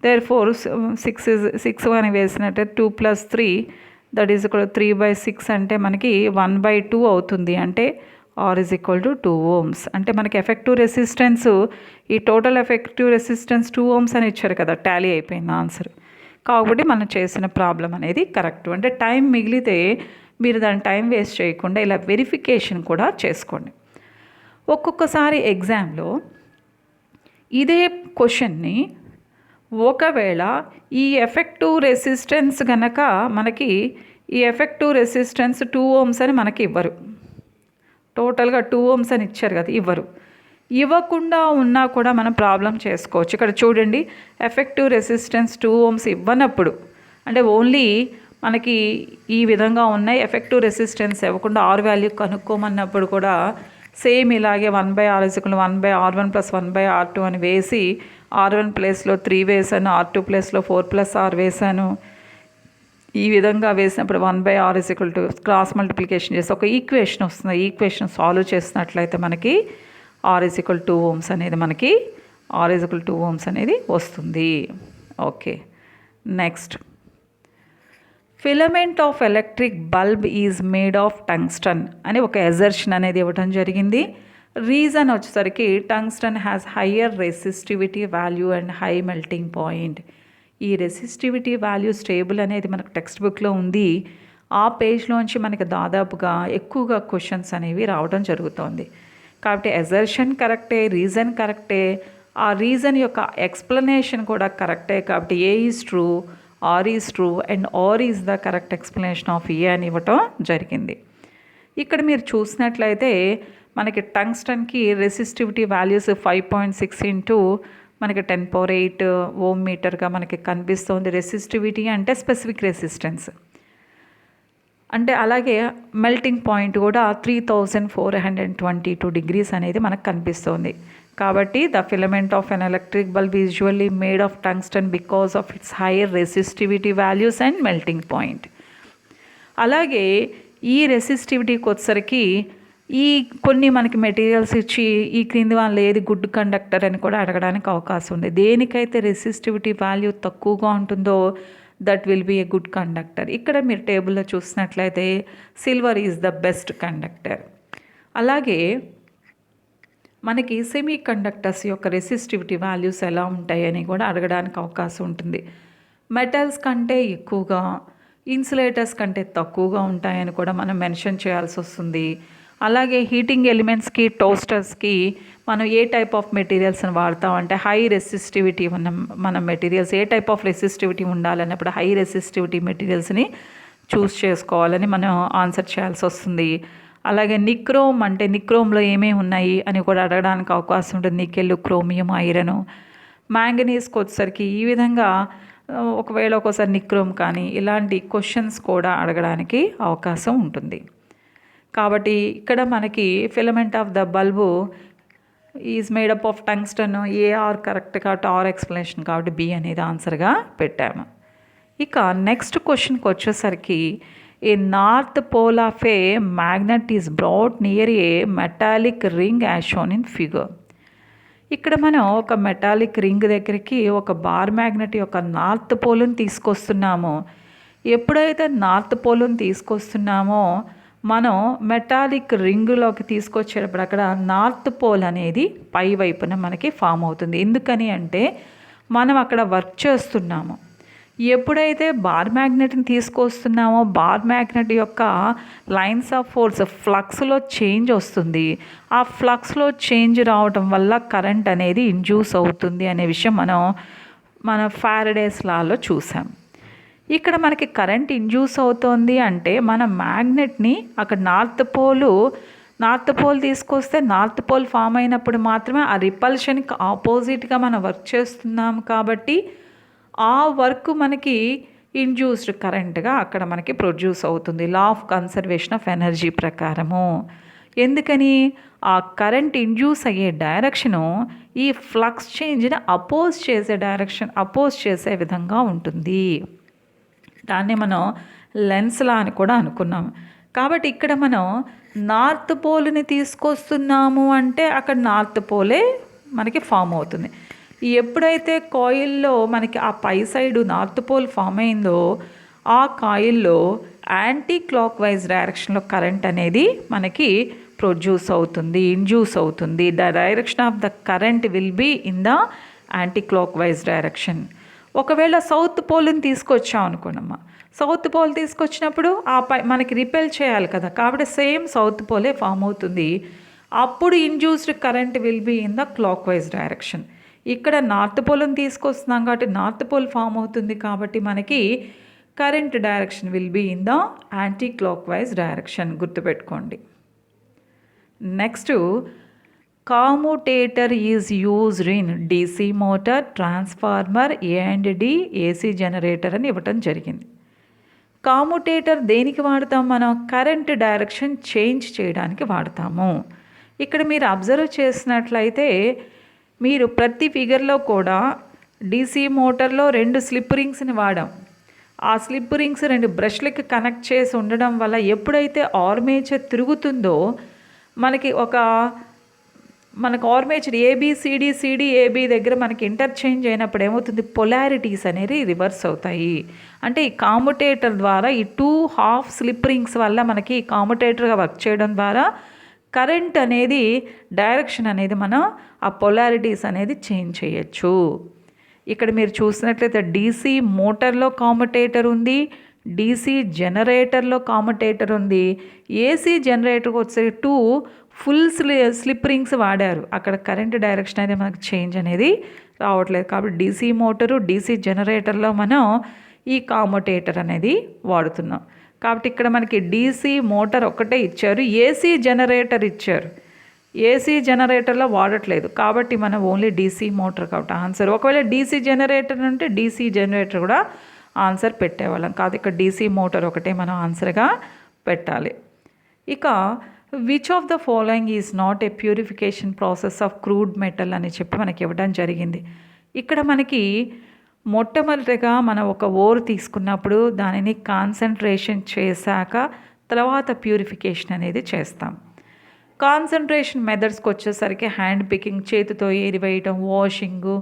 therefore 6 అని వేసినట్టే 2 + 3 దట్ ఈజ్ ఈక్వల్ 3/6 అంటే మనకి 1/2 అవుతుంది. అంటే R is equal to 2 ohms. అంటే మనకి ఎఫెక్టివ్ రెసిస్టెన్స్ ఈ టోటల్ ఎఫెక్టివ్ రెసిస్టెన్స్ 2 ohms అని ఇచ్చారు కదా, టాలీ అయిపోయింది ఆన్సర్. కాబట్టి మనం చేసిన ప్రాబ్లం అనేది కరెక్ట్. అంటే టైం మిగిలితే మీరు దాని టైం వేస్ట్ చేయకుండా ఇలా వెరిఫికేషన్ కూడా చేసుకోండి. ఒక్కొక్కసారి ఎగ్జామ్లో ఇదే క్వశ్చన్ని ఒకవేళ ఈ ఎఫెక్టివ్ రెసిస్టెన్స్ కనుక మనకి ఈ ఎఫెక్టివ్ రెసిస్టెన్స్ 2 ohms అని మనకి ఇవ్వరు, టోటల్గా 2 ohms అని ఇచ్చారు కదా, ఇవ్వకుండా ఉన్నా కూడా మనం ప్రాబ్లం చేసుకోవచ్చు. ఇక్కడ చూడండి, ఎఫెక్టివ్ రెసిస్టెన్స్ 2 ohms ఇవ్వనప్పుడు అంటే ఓన్లీ మనకి ఈ విధంగా ఉన్నాయి, ఎఫెక్టివ్ రెసిస్టెన్స్ ఇవ్వకుండా R వాల్యూ కనుక్కోమన్నప్పుడు కూడా సేమ్ ఇలాగే 1/R = 1/R1 + 1/R2 అని వేసి R1 ప్లేస్లో 3 వేసాను, R2 ప్లేస్లో 4 + R వేసాను. ఈ విధంగా వేసినప్పుడు 1/R = క్రాస్ మల్టిప్లికేషన్ చేసి ఒక ఈక్వేషన్ వస్తుంది. ఈక్వేషన్ సాల్వ్ చేసినట్లయితే మనకి R = 2 ohms అనేది మనకి R = 2 ohms అనేది వస్తుంది. Okay, next, filament of electric bulb is made of tungsten అని ఒక ఎజర్షన్ అనేది ఇవ్వడం జరిగింది. రీజన్ వచ్చేసరికి tungsten has higher resistivity value and high melting point. ఈ రెసిస్టివిటీ వాల్యూ స్టేబుల్ అనేది మనకు టెక్స్ట్ బుక్లో ఉంది. ఆ పేజ్లోంచి మనకి దాదాపుగా ఎక్కువగా క్వశ్చన్స్ అనేవి రావడం జరుగుతుంది. కాబట్టి ఎజర్షన్ కరెక్టే, రీజన్ కరెక్టే, ఆ రీజన్ యొక్క ఎక్స్ప్లెనేషన్ కూడా కరెక్టే. కాబట్టి A is true, R is true and R is the correct explanation of A అని ఇవ్వటం జరిగింది. ఇక్కడ మీరు చూసినట్లయితే మనకి టంగ్స్టన్కి రెసిస్టివిటీ వాల్యూస్ 5.6 ఇంటూ మనకి 10⁸ ఓమ్ మీటర్గా మనకి కనిపిస్తుంది. రెసిస్టివిటీ అంటే స్పెసిఫిక్ రెసిస్టెన్స్ అంటే, అలాగే మెల్టింగ్ పాయింట్ కూడా 3422 degrees అనేది మనకు కనిపిస్తుంది. కాబట్టి the filament of an electric bulb usually made of tungsten because of it's hire resistivity values and melting point. అలాగే ఈ రెసిస్టివిటీకి వచ్చేసరికి ఈ కొన్ని మనకి మెటీరియల్స్ ఇచ్చి ఈ క్రింది వాళ్ళు ఏది గుడ్ కండక్టర్ అని కూడా అడగడానికి అవకాశం ఉంది. దేనికైతే రెసిస్టివిటీ వాల్యూ తక్కువగా ఉంటుందో that will be a good conductor. ఇక్కడ మీరు టేబుల్లో చూసినట్లయితే silver is the best conductor. అలాగే మనకి సెమీ కండక్టర్స్ యొక్క రెసిస్టివిటీ వాల్యూస్ ఎలా ఉంటాయని కూడా అడగడానికి అవకాశం ఉంటుంది. మెటల్స్ కంటే ఎక్కువగా, ఇన్సులేటర్స్ కంటే తక్కువగా ఉంటాయని కూడా మనం మెన్షన్ చేయాల్సి వస్తుంది. అలాగే హీటింగ్ ఎలిమెంట్స్కి, టోస్టర్స్కి మనం ఏ టైప్ ఆఫ్ మెటీరియల్స్ని వాడతామంటే హై రెసిస్టివిటీ ఉన్న మన మెటీరియల్స్, ఏ టైప్ ఆఫ్ రెసిస్టివిటీ ఉండాలన్నప్పుడు హై రెసిస్టివిటీ మెటీరియల్స్ని చూస్ చేసుకోవాలని మనం ఆన్సర్ చేయాల్సి వస్తుంది. అలాగే నిక్రోమ్ అంటే నిక్రోమ్లో ఏమేమి ఉన్నాయి అని కూడా అడగడానికి అవకాశం ఉంటుంది. నికెల్, క్రోమియం, ఐరన్, మ్యాంగనీస్కి వచ్చేసరికి ఈ విధంగా ఒకవేళ ఒక్కోసారి నిక్రోమ్ కానీ ఇలాంటి క్వశ్చన్స్ కూడా అడగడానికి అవకాశం ఉంటుంది. కాబట్టి ఇక్కడ మనకి filament of the bulb is made up of tungsten, A R correct కాబట్టి ఆర్ ఎక్స్ప్లెనేషన్ కాబట్టి బి అనేది ఆన్సర్గా పెట్టాము. ఇక నెక్స్ట్ క్వశ్చన్కి వచ్చేసరికి a north pole of a magnet is brought near a metallic ring as shown in figure. ఇక్కడ మనం ఒక మెటాలిక్ రింగ్ దగ్గరికి ఒక బార్ మ్యాగ్నెట్ యొక్క నార్త్ పోల్ని తీసుకొస్తున్నామో, ఎప్పుడైతే నార్త్ పోల్ని తీసుకొస్తున్నామో మనం మెటాలిక్ రింగులోకి తీసుకొచ్చేటప్పుడు అక్కడ నార్త్ పోల్ అనేది పై వైపున మనకి ఫామ్ అవుతుంది. ఎందుకని అంటే మనం అక్కడ వర్క్ చేస్తున్నాము. ఎప్పుడైతే బార్ మ్యాగ్నెట్ని తీసుకొస్తున్నామో బార్ మ్యాగ్నెట్ యొక్క లైన్స్ ఆఫ్ ఫోర్స్ ఫ్లక్స్లో చేంజ్ వస్తుంది. ఆ ఫ్లక్స్లో చేంజ్ రావటం వల్ల కరెంట్ అనేది ఇండ్యూస్ అవుతుంది అనే విషయం మన ఫారడేస్ లాలో చూసాం. ఇక్కడ మనకి కరెంట్ ఇండ్యూస్ అవుతోంది అంటే మన మ్యాగ్నెట్ని అక్కడ నార్త్ పోల్ తీసుకొస్తే నార్త్ పోల్ ఫామ్ అయినప్పుడు మాత్రమే ఆ రిపల్షన్కి ఆపోజిట్గా మనం వర్క్ చేస్తున్నాం కాబట్టి ఆ వర్క్ మనకి ఇండ్యూస్డ్ కరెంట్గా అక్కడ మనకి ప్రొడ్యూస్ అవుతుంది law of conservation of energy ప్రకారము. ఎందుకని ఆ కరెంట్ ఇండ్యూస్ అయ్యే డైరెక్షను ఈ ఫ్లక్స్ చేంజ్ని అపోజ్ చేసే విధంగా ఉంటుంది. దాన్ని మనం లెన్స్ లా అని కూడా అనుకున్నాం. కాబట్టి ఇక్కడ మనం నార్త్ పోల్ని తీసుకొస్తున్నాము అంటే అక్కడ నార్త్ పోలే మనకి ఫామ్ అవుతుంది. ఎప్పుడైతే కాయిల్లో మనకి ఆ పై సైడు నార్త్ పోల్ ఫామ్ అయిందో ఆ కాయిల్లో యాంటీ క్లాక్ వైజ్ డైరెక్షన్లో కరెంట్ అనేది మనకి ఇండ్యూస్ అవుతుంది. The direction of the current will be in the anti clock wise direction. ఒకవేళ సౌత్ పోల్ని తీసుకొచ్చాం అనుకోండమ్మా, సౌత్ పోల్ తీసుకొచ్చినప్పుడు మనకి రిపెల్ చేయాలి కదా, కాబట్టి సేమ్ సౌత్ పోలే ఫామ్ అవుతుంది. అప్పుడు induced current will be in the clock wise direction. ఇక్కడ నార్త్ పోల్ని తీసుకొస్తున్నాం కాబట్టి నార్త్ పోల్ ఫామ్ అవుతుంది కాబట్టి మనకి current direction will be in the anti clock wise direction. గుర్తుపెట్టుకోండి. Next, commutator is used in DC motor, transformer, A&D, AC generator అని ఇవ్వటం జరిగింది. కామ్యుటేటర్ దేనికి వాడతాం? మనం కరెంట్ డైరెక్షన్ చేంజ్ చేయడానికి వాడతాము. ఇక్కడ మీరు అబ్జర్వ్ చేసినట్లయితే మీరు ప్రతి ఫిగర్లో కూడా డీసీ మోటార్లో 2 స్లిప్ రింగ్స్ని వాడాం. ఆ స్లిప్ రింగ్స్ 2 బ్రష్లకి కనెక్ట్ చేసి ఉండడం వల్ల ఎప్పుడైతే ఆర్మేచర్ తిరుగుతుందో మనకు ఆర్మేచర్ ఏబి దగ్గర మనకి ఇంటర్చేంజ్ అయినప్పుడు ఏమవుతుంది? పొలారిటీస్ అనేది రివర్స్ అవుతాయి. అంటే ఈ కామ్యుటేటర్ ద్వారా ఈ 2 హాఫ్ స్లిప్ రింగ్స్ వల్ల మనకి కామ్యుటేటర్గా వర్క్ చేయడం ద్వారా కరెంట్ అనేది డైరెక్షన్ అనేది మనం ఆ పొలారిటీస్ అనేది చేంజ్ చేయొచ్చు. ఇక్కడ మీరు చూసినట్లయితే డీసీ మోటార్లో కామ్యుటేటర్ ఉంది, డీసీ జనరేటర్లో కామ్యుటేటర్ ఉంది. ఏసీ జనరేటర్కి వచ్చే 2 ఫుల్ స్లిప్ రింగ్స్ వాడారు. అక్కడ కరెంట్ డైరెక్షన్ అనేది మనకు చేంజ్ అనేది రావట్లేదు. కాబట్టి డీసీ మోటారు, డీసీ జనరేటర్లో మనం ఈ కామ్యుటేటర్ అనేది వాడుతున్నాం. కాబట్టి ఇక్కడ మనకి డీసీ మోటార్ ఒక్కటే ఇచ్చారు, ఏసీ జనరేటర్ ఇచ్చారు. ఏసీ జనరేటర్లో వాడట్లేదు కాబట్టి మనం ఓన్లీ డీసీ మోటార్ కాబట్టి ఆన్సర్. ఒకవేళ డీసీ జనరేటర్ అంటే డీసీ జనరేటర్ కూడా ఆన్సర్ పెట్టేవాళ్ళం కాదు. ఇక్కడ డీసీ మోటార్ ఒకటే మనం ఆన్సర్గా పెట్టాలి. ఇక which of the following is not a purification process of crude metal అని చెప్పి మనకి ఇవ్వడం జరిగింది. ఇక్కడ మనకి మొట్టమొదటిగా మనం ఒక ఓర్ తీసుకున్నప్పుడు దానిని కాన్సన్ట్రేషన్ చేశాక తర్వాత ప్యూరిఫికేషన్ అనేది చేస్తాం. కాన్సన్ట్రేషన్ మెథడ్స్కి వచ్చేసరికి హ్యాండ్ పికింగ్, చేతితో ఏరివేయటం, వాషింగు,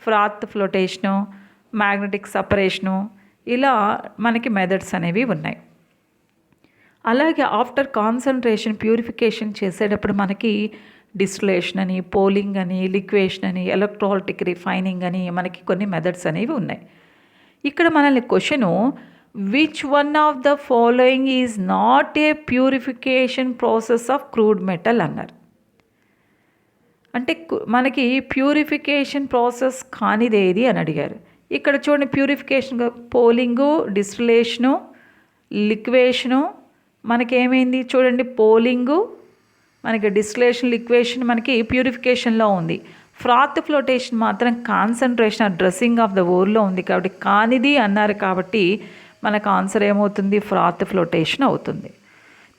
ఫ్రాత్ ఫ్లోటేషను, మ్యాగ్నెటిక్ సపరేషను, ఇలా మనకి మెథడ్స్ అనేవి ఉన్నాయి. అలాగే ఆఫ్టర్ కాన్సన్ట్రేషన్ ప్యూరిఫికేషన్ చేసేటప్పుడు మనకి డిస్టిలేషన్ అని, పోలింగ్ అని, లిక్వేషన్ అని, ఎలక్ట్రాలిటిక్ రిఫైనింగ్ అని మనకి కొన్ని మెథడ్స్ అనేవి ఉన్నాయి. ఇక్కడ మనల్ని question which one of the following is not a purification process of crude metal అన్నారు. అంటే మనకి ప్యూరిఫికేషన్ ప్రాసెస్ కానిదేది అని అడిగారు. ఇక్కడ చూడండి, ప్యూరిఫికేషన్ పోలింగు, డిస్టిలేషను, లిక్వేషను మనకేమైంది చూడండి. పోలింగు మనకి డిస్టిలేషన్, లిక్వేషన్ మనకి ప్యూరిఫికేషన్లో ఉంది. ఫ్రాత్ ఫ్లోటేషన్ మాత్రం కాన్సన్ట్రేషన్ డ్రెస్సింగ్ ఆఫ్ ద ఓర్లో ఉంది కాబట్టి కానిది అన్నారు. కాబట్టి మనకు ఆన్సర్ ఏమవుతుంది? ఫ్రాత్ ఫ్లోటేషన్ అవుతుంది.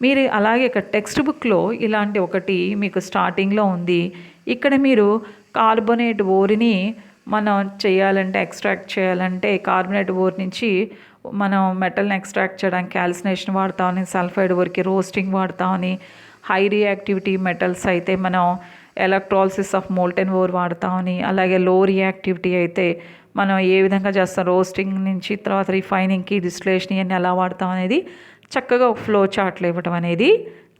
మీరు అలాగే ఇక్కడ టెక్స్ట్ బుక్లో ఇలాంటి ఒకటి మీకు స్టార్టింగ్లో ఉంది. ఇక్కడ మీరు కార్బోనేట్ ఓర్ని మనం చేయాలంటే, ఎక్స్ట్రాక్ట్ చేయాలంటే కార్బోనేట్ ఓర్ నుంచి మనం మెటల్ని ఎక్స్ట్రాక్ట్ చేయడానికి క్యాల్సినేషన్ వాడతామని, సల్ఫైడ్ ఓర్కి రోస్టింగ్ వాడతామని, హై రియాక్టివిటీ మెటల్స్ అయితే మనం ఎలక్ట్రాలిసిస్ ఆఫ్ మోల్టెన్ ఓర్ వాడతామని, అలాగే లో రియాక్టివిటీ అయితే మనం ఏ విధంగా చేస్తాం, రోస్టింగ్ నుంచి తర్వాత రిఫైనింగ్కి, డిస్టిలేషన్ ఇవన్నీ ఎలా వాడతాం అనేది చక్కగా ఒక ఫ్లో చార్ట్లు ఇవ్వడం అనేది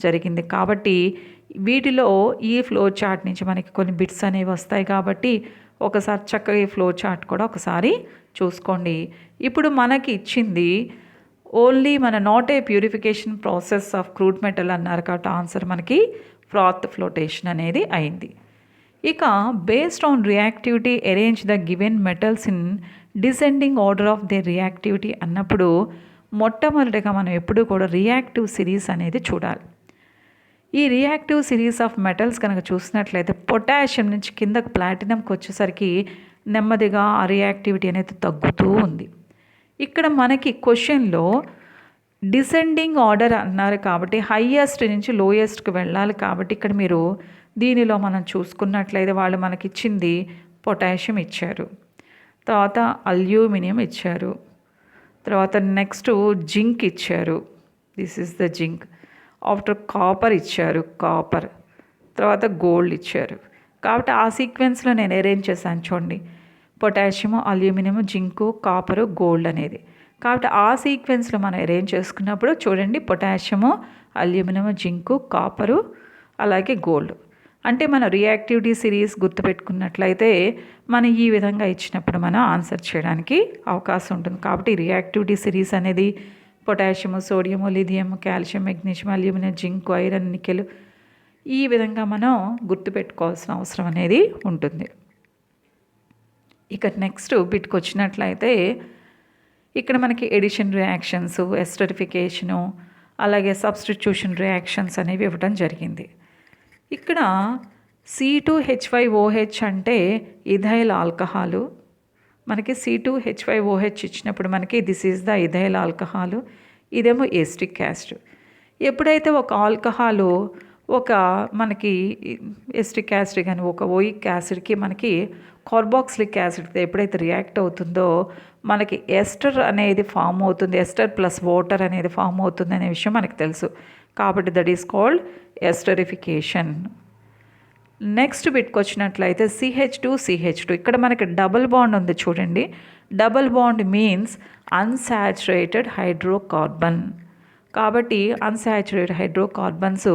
జరిగింది. కాబట్టి వీటిలో ఈ ఫ్లో చార్ట్ నుంచి మనకి కొన్ని బిట్స్ అనేవి వస్తాయి. కాబట్టి ఒకసారి చక్కగా ఈ ఫ్లో చార్ట్ కూడా ఒకసారి చూసుకోండి. ఇప్పుడు మనకి ఇచ్చింది ఓన్లీ మన not a purification process of crude metal అన్నారు కాబట్టి ఆన్సర్ మనకి ఫ్రాత్ ఫ్లోటేషన్ అనేది అయింది. ఇక based on reactivity arrange the given metals in descending order of the reactivity అన్నప్పుడు మొట్టమొదటిగా మనం ఎప్పుడు కూడా రియాక్టివ్ సిరీస్ అనేది చూడాలి. ఈ రియాక్టివ్ సిరీస్ ఆఫ్ మెటల్స్ కనుక చూసినట్లయితే పొటాషియం నుంచి కిందకు ప్లాటినంకి వచ్చేసరికి నెమ్మదిగా ఆ రియాక్టివిటీ అనేది తగ్గుతూ ఉంది. ఇక్కడ మనకి క్వశ్చన్లో డిసెండింగ్ ఆర్డర్ అన్నారు కాబట్టి హైయెస్ట్ నుంచి లోయెస్ట్కి వెళ్ళాలి కాబట్టి ఇక్కడ మీరు దీనిలో మనం చూసుకున్నట్లయితే వాళ్ళు మనకి ఇచ్చింది పొటాషియం ఇచ్చారు, తర్వాత అల్యూమినియం ఇచ్చారు, తర్వాత నెక్స్ట్ జింక్ ఇచ్చారు, this is the zinc, after copper ఇచ్చారు, కాపర్, తర్వాత గోల్డ్ ఇచ్చారు. కాబట్టి ఆ సీక్వెన్స్లో నేను అరేంజ్ చేశాను చూడండి, పొటాషియము, అల్యూమినియం, జింకు, కాపరు, గోల్డ్ అనేది. కాబట్టి ఆ సీక్వెన్స్లో మనం అరేంజ్ చేసుకున్నప్పుడు చూడండి పొటాషియము, అల్యూమినియం, జింకు, కాపరు, అలాగే గోల్డ్. అంటే మన రియాక్టివిటీ సిరీస్ గుర్తుపెట్టుకున్నట్లయితే మనం ఈ విధంగా ఇచ్చినప్పుడు మనం ఆన్సర్ చేయడానికి అవకాశం ఉంటుంది. కాబట్టి రియాక్టివిటీ సిరీస్ అనేది potassium, sodium, lithium, calcium, magnesium, aluminium, zinc, iron, nickel ఈ విధంగా మనం గుర్తుపెట్టుకోవాల్సిన అవసరం అనేది ఉంటుంది. ఇక నెక్స్ట్ బిట్కి వచ్చినట్లయితే ఇక్కడ మనకి ఎడిషన్ రియాక్షన్స్, ఎస్టరిఫికేషను, అలాగే సబ్స్టిట్యూషన్ రియాక్షన్స్ అనేవి ఇవ్వడం జరిగింది. ఇక్కడ C2H5OH అంటే ఇథైల్ ఆల్కహాలు. మనకి C2H5OH ఇచ్చినప్పుడు మనకి this is the ethyl alcohol, ఇదేమో ఎస్టిక్ యాసిడ్. ఎప్పుడైతే ఒక ఆల్కహాలు ఒక మనకి ఎస్టిక్ యాసిడ్ కానీ ఒక ఓయిక్ యాసిడ్కి మనకి కార్బాక్సిలిక్ యాసిడ్తో ఎప్పుడైతే రియాక్ట్ అవుతుందో మనకి ఎస్టర్ అనేది ఫామ్ అవుతుంది, ఎస్టర్ ప్లస్ వాటర్ అనేది ఫామ్ అవుతుంది అనే విషయం మనకు తెలుసు. కాబట్టి that is called esterification. Next బిట్కి వచ్చినట్లయితే CH2CH2 ఇక్కడ మనకి డబుల్ బాండ్ ఉంది చూడండి. Double bond means unsaturated hydrocarbon. కాబట్టి అన్సాచురేటెడ్ హైడ్రోకార్బన్స్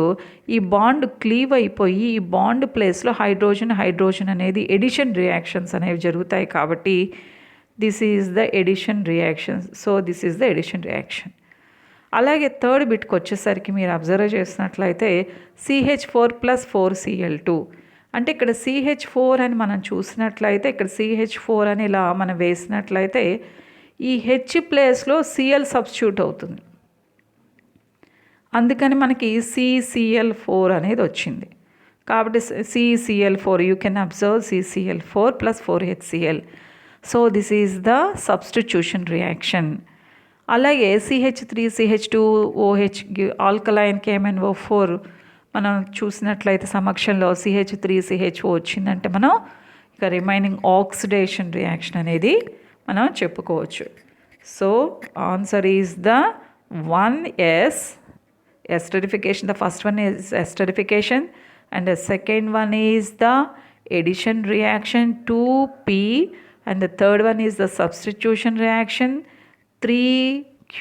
ఈ బాండ్ క్లీవ్ అయిపోయి ఈ బాండ్ ప్లేస్లో హైడ్రోజన్ అనేది ఎడిషన్ రియాక్షన్స్ అనేవి జరుగుతాయి. కాబట్టి this is the addition reaction. So this is the addition reaction. అలాగే థర్డ్ బిట్కి వచ్చేసరికి మీరు అబ్జర్వ్ చేసినట్లయితే CH4+4Cl2 అంటే ఇక్కడ CH4 అని మనం చూసినట్లయితే ఇక్కడ CH4 అని ఇలా మనం వేసినట్లయితే ఈ H ప్లేస్లో Cl సబ్స్టిట్యూట్ అవుతుంది. అందుకని మనకి CCl4 అనేది వచ్చింది. కాబట్టి CCl4 you can observe CCl4+4HCl. So this is the substitution reaction. అలాగే CH3CH2OH ఆల్కలైన్ KMnO4 మనం చూసినట్లయితే సమక్షంలో CH3CHO వచ్చిందంటే మనం ఇక రిమైనింగ్ ఆక్సిడేషన్ రియాక్షన్ అనేది మనం చెప్పుకోవచ్చు. So answer is the 1S esterification. The first one is esterification and the second one is the addition reaction 2P and the third one is the substitution reaction 3Q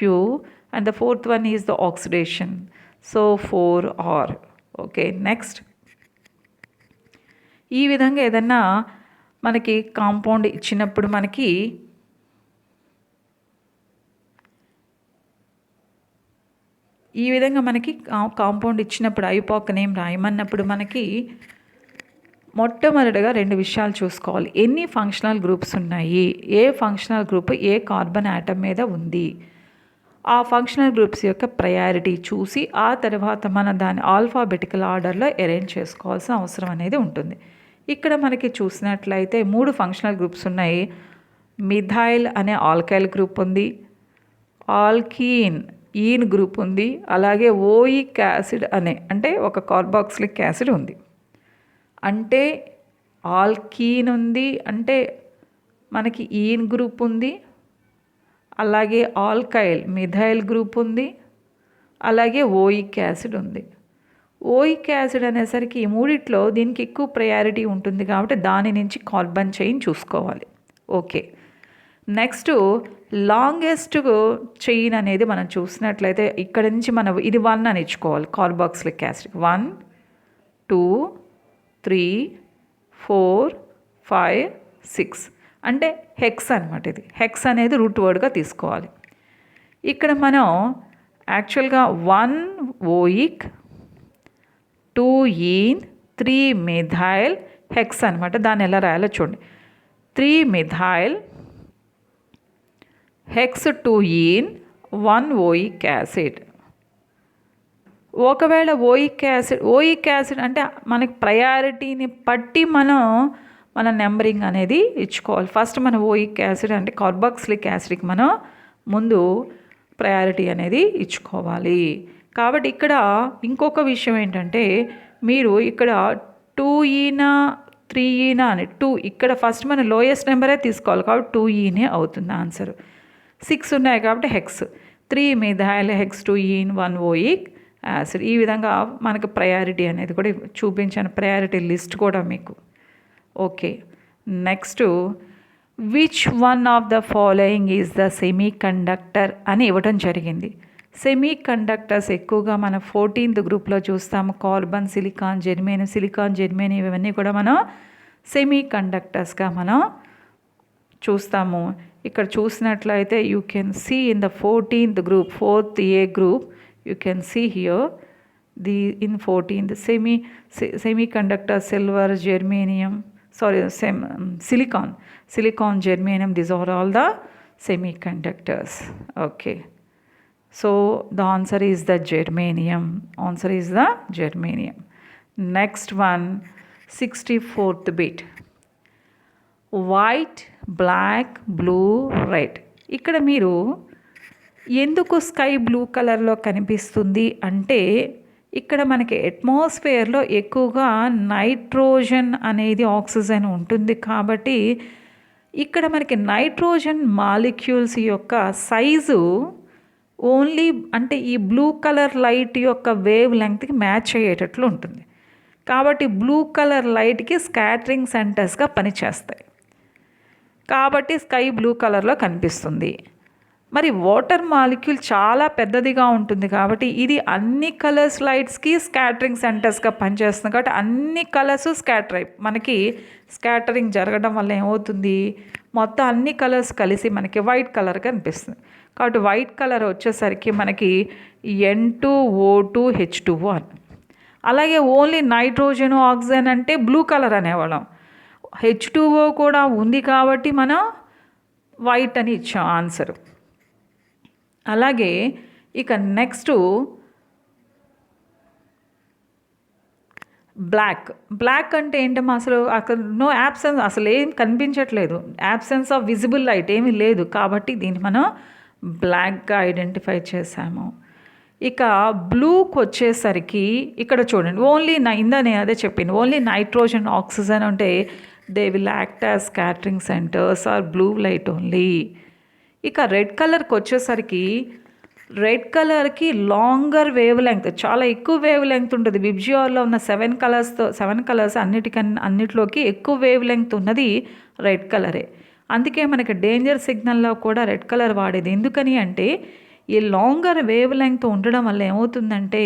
and the fourth one is the oxidation. So 4R. Okay, next. ఈ విధంగా ఏదన్నా మనకి compound ఇచ్చినప్పుడు మనకి ఈ విధంగా మనకి compound ఇచ్చినప్పుడు ఐపాక్ నేమ్ రాయమన్నప్పుడు మనకి మొట్టమొదటిగా రెండు విషయాలు చూసుకోవాలి. ఎన్ని ఫంక్షనల్ గ్రూప్స్ ఉన్నాయి, ఏ ఫంక్షనల్ గ్రూప్ ఏ కార్బన్ ఆటమ్ మీద ఉంది, ఆ ఫంక్షనల్ గ్రూప్స్ యొక్క ప్రయారిటీ చూసి ఆ తర్వాత మనం దాన్ని ఆల్ఫాబెటికల్ ఆర్డర్లో అరేంజ్ చేసుకోవాల్సిన అవసరం అనేది ఉంటుంది. ఇక్కడ మనకి చూసినట్లయితే 3 ఫంక్షనల్ గ్రూప్స్ ఉన్నాయి. మిథైల్ అనే ఆల్కైల్ గ్రూప్ ఉంది, ఆల్కీన్ ఈన్ గ్రూప్ ఉంది, అలాగే ఓయిక్ యాసిడ్ అనే అంటే ఒక కార్బాక్సిలిక్ యాసిడ్ ఉంది. అంటే ఆల్కీన్ ఉంది అంటే మనకి ఈన్ గ్రూప్ ఉంది, అలాగే ఆల్కైల్ మిథైల్ గ్రూప్ ఉంది, అలాగే ఓయిక్ యాసిడ్ ఉంది. ఓయిక్ యాసిడ్ అనేసరికి ఈ మూడిట్లో దీనికి ఎక్కువ ప్రయారిటీ ఉంటుంది కాబట్టి దాని నుంచి కార్బన్ చైన్ చూసుకోవాలి. ఓకే, నెక్స్ట్ లాంగెస్ట్ చైన్ అనేది మనం చూసినట్లయితే ఇక్కడ నుంచి మనం ఇది 1 అని ఇచ్చుకోవాలి. కార్బాక్సిలిక్ యాసిడ్ 1 2 3 4 5 6 అంటే హెక్స్ అనమాట. ఇది హెక్స్ అనేది రూట్ వర్డ్గా తీసుకోవాలి. ఇక్కడ మనం యాక్చువల్గా 1 ఓయిక్ 2 ఈన్ 3 మిథైల్ హెక్స్ అనమాట. దాన్ని ఎలా రాయాలో చూడండి. 3 మిథైల్ హెక్స్ 2 ఈన్ 1 ఓయిక్ యాసిడ్. ఒకవేళ ఓయిక్ యాసిడ్ అంటే మనకి ప్రయారిటీని బట్టి మన నెంబరింగ్ అనేది ఇచ్చుకోవాలి. ఫస్ట్ మన ఓయిక్ యాసిడ్ అంటే కార్బాక్సిలిక్ యాసిడ్కి మనం ముందు ప్రయారిటీ అనేది ఇచ్చుకోవాలి. కాబట్టి ఇక్కడ ఇంకొక విషయం ఏంటంటే మీరు ఇక్కడ 2 ఈనా 3 ఈనా అని 2 ఇక్కడ ఫస్ట్ మన లోయెస్ట్ నెంబరే తీసుకోవాలి. కాబట్టి 2 ఈనే అవుతుంది ఆన్సర్. 6 ఉన్నాయి కాబట్టి hex 3 methyl hex 2 ఈన్ 1 oic acid. ఈ విధంగా మనకు ప్రయారిటీ అనేది కూడా చూపించాను, ప్రయారిటీ లిస్ట్ కూడా మీకు. Okay, next which one of the following is the semi conductor అని ఇవ్వడం జరిగింది. సెమీ కండక్టర్స్ ఎక్కువగా మన 14th గ్రూప్లో చూస్తాము. కార్బన్, సిలికాన్, జెర్మేనియం ఇవన్నీ కూడా మనం సెమీ కండక్టర్స్గా మనం చూస్తాము. ఇక్కడ చూసినట్లయితే you can see in the 14th group 4th A group you can see here in 14th semiconductor, silver, germanium, silicon, germanium, these are all the semiconductors. Okay, so the answer is the germanium. Next one, 64th bit, white, black, blue, red. ఇక్కడ మీరు ఎందుకు sky blue కలర్లో కనిపిస్తుంది అంటే ఇక్కడ మనకి అట్మాస్ఫియర్లో ఎక్కువగా nitrogen అనేది ఆక్సిజన్ ఉంటుంది. కాబట్టి ఇక్కడ మనకి నైట్రోజన్ మాలిక్యూల్స్ యొక్క సైజు ఓన్లీ అంటే ఈ బ్లూ కలర్ లైట్ యొక్క వేవ్ లెంగ్త్కి మ్యాచ్ అయ్యేటట్లు ఉంటుంది. కాబట్టి బ్లూ కలర్ లైట్కి స్కాటరింగ్ సెంటర్స్గా పనిచేస్తాయి. కాబట్టి స్కై బ్లూ కలర్లో కనిపిస్తుంది. మరి వాటర్ మాలిక్యూల్ చాలా పెద్దదిగా ఉంటుంది కాబట్టి ఇది అన్ని కలర్స్ లైట్స్కి స్కాటరింగ్ సెంటర్స్గా పనిచేస్తుంది. కాబట్టి అన్ని కలర్స్ మనకి స్కాటరింగ్ జరగడం వల్ల ఏమవుతుంది, మొత్తం అన్ని కలర్స్ కలిసి మనకి వైట్ కలర్ కనిపిస్తుంది. కాబట్టి వైట్ కలర్ వచ్చేసరికి మనకి N2O2H2O అని. అలాగే ఓన్లీ నైట్రోజన్, ఆక్సిజన్ అంటే బ్లూ కలర్ అనేవాళ్ళం. H2O కూడా ఉంది కాబట్టి మనం వైట్ అని ఇచ్చాం ఆన్సర్. అలాగే ఇక నెక్స్ట్ బ్లాక్ అంటే ఏంటమ్మా, అసలు అక్కడ నో యాబ్సెన్స్, అసలు ఏం కనిపించట్లేదు, యాబ్సెన్స్ ఆఫ్ విజిబుల్ లైట్ ఏమీ లేదు. కాబట్టి దీన్ని మనం బ్లాక్గా ఐడెంటిఫై చేసాము. ఇక బ్లూకి వచ్చేసరికి ఇక్కడ చూడండి, ఓన్లీ నేను అదే చెప్పింది, ఓన్లీ నైట్రోజన్, ఆక్సిజన్ అంటే they will act as scattering centres or blue light only. ఇక రెడ్ కలర్కి వచ్చేసరికి రెడ్ కలర్కి లాంగర్ వేవ్ లెంగ్త్, చాలా ఎక్కువ వేవ్ లెంగ్త్ ఉంటుంది. విబ్జిఆర్లో ఉన్న 7 కలర్స్ అన్నిటిలోకి ఎక్కువ వేవ్ లెంగ్త్ ఉన్నది రెడ్ కలరే. అందుకే మనకి డేంజర్ సిగ్నల్లో కూడా రెడ్ కలర్ వాడేది. ఎందుకని అంటే ఈ లాంగర్ వేవ్ లెంగ్త్ ఉండడం వల్ల ఏమవుతుందంటే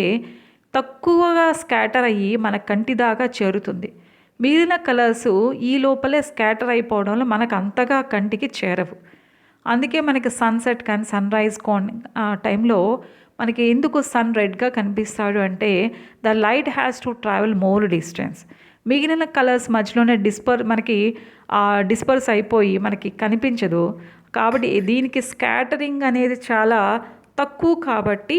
తక్కువగా స్కాటర్ అయ్యి మన కంటి దాకా చేరుతుంది. మిగిలిన కలర్స్ ఈ లోపలే స్కాటర్ అయిపోవడంలో మనకు అంతగా కంటికి చేరవు. అందుకే మనకి సన్సెట్ కానీ సన్ రైజ్ టైంలో మనకి ఎందుకు సన్ రెడ్గా కనిపిస్తాడు అంటే the light has to travel more distance. మిగిలిన కలర్స్ మధ్యలోనే డిస్పర్స్ అయిపోయి మనకి కనిపించదు. కాబట్టి దీనికి స్కాటరింగ్ అనేది చాలా తక్కువ కాబట్టి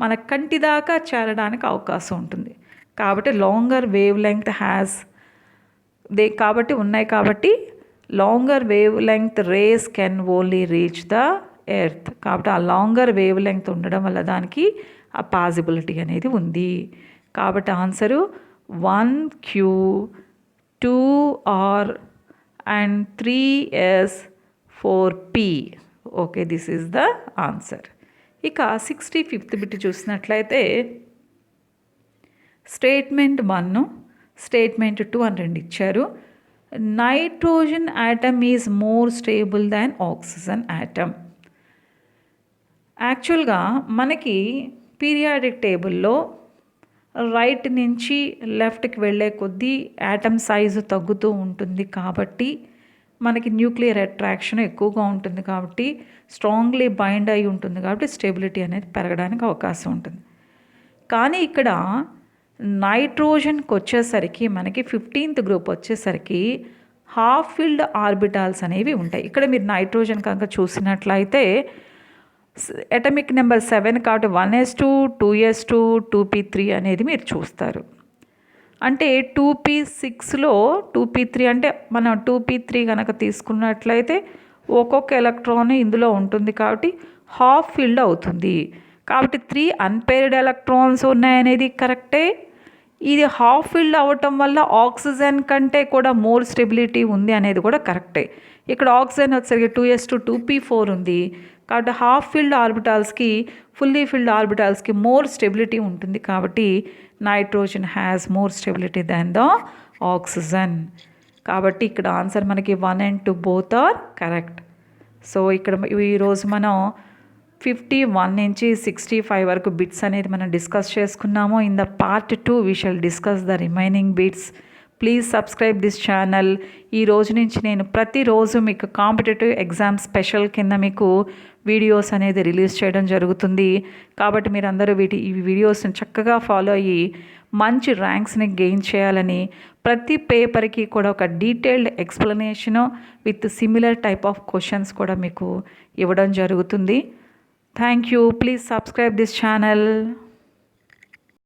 మన కంటి దాకా చేరడానికి అవకాశం ఉంటుంది. కాబట్టి లాంగర్ వేవ్ లెంగ్త్ కాబట్టి longer wavelength rays can only reach the earth. కాబట్టి ఆ లాంగర్ వేవ్ లెంగ్త్ ఉండడం వల్ల దానికి ఆ పాసిబిలిటీ అనేది ఉంది. కాబట్టి answer 1Q 2R and 3S 4P. Okay, this is the answer. ఇక 65th బిట్ చూసినట్లయితే స్టేట్మెంట్ 1, స్టేట్మెంట్ 2 అని రెండు ఇచ్చారు. Nitrogen atom is more stable than oxygen atom. యాక్చువల్గా మనకి పీరియాడిక్ టేబుల్లో రైట్ నుంచి లెఫ్ట్కి వెళ్ళే కొద్దీ యాటమ్ సైజు తగ్గుతూ ఉంటుంది కాబట్టి మనకి న్యూక్లియర్ అట్రాక్షన్ ఎక్కువగా ఉంటుంది కాబట్టి స్ట్రాంగ్లీ బైండ్ అయి ఉంటుంది కాబట్టి స్టెబిలిటీ అనేది పెరగడానికి అవకాశం ఉంటుంది. కానీ ఇక్కడ నైట్రోజన్కి వచ్చేసరికి మనకి 15th గ్రూప్ వచ్చేసరికి హాఫ్ ఫిల్డ్ ఆర్బిటాల్స్ అనేవి ఉంటాయి. ఇక్కడ మీరు నైట్రోజన్ కనుక చూసినట్లయితే అటామిక్ నెంబర్ 7 కాబట్టి 1s2 2s2 2p3 అనేది మీరు చూస్తారు. అంటే 2p6లో 2p3 అంటే మనం 2p3 కనుక తీసుకున్నట్లయితే ఒక్కొక్క ఎలక్ట్రాన్ ఇందులో ఉంటుంది కాబట్టి హాఫ్ ఫిల్డ్ అవుతుంది. కాబట్టి 3 అన్పేర్డ్ ఎలక్ట్రాన్స్ ఉన్నాయనేది కరెక్టే. ఇది హాఫ్ ఫిల్డ్ అవ్వటం వల్ల ఆక్సిజన్ కంటే కూడా మోర్ స్టెబిలిటీ ఉంది అనేది కూడా కరెక్టే. ఇక్కడ ఆక్సిజన్ వచ్చేసరికి 2s2 2p4 ఉంది కాబట్టి హాఫ్ ఫిల్డ్ ఆర్బిటాల్స్కి ఫుల్లీ ఫిల్డ్ ఆర్బిటాల్స్కి మోర్ స్టెబిలిటీ ఉంటుంది కాబట్టి nitrogen has more stability than the oxygen. కాబట్టి ఇక్కడ ఆన్సర్ మనకి 1 and 2 both are correct. So ఇక్కడ ఈరోజు మనం 51 నుంచి 65 వరకు బిట్స్ అనేది మనం డిస్కస్ చేసుకున్నాము. In the part 2 we shall discuss the remaining bits. Please subscribe this channel. ఈ రోజు నుంచి నేను ప్రతిరోజు మీకు కాంపిటేటివ్ ఎగ్జామ్ స్పెషల్ కింద మీకు వీడియోస్ అనేది రిలీజ్ చేయడం జరుగుతుంది. కాబట్టి మీరందరూ ఈ వీడియోస్ని చక్కగా ఫాలో అయ్యి మంచి ర్యాంక్స్ని గెయిన్ చేయాలని, ప్రతి పేపర్కి కూడా ఒక detailed explanation with similar type of questions కూడా మీకు ఇవ్వడం జరుగుతుంది. Thank you. Please subscribe this channel.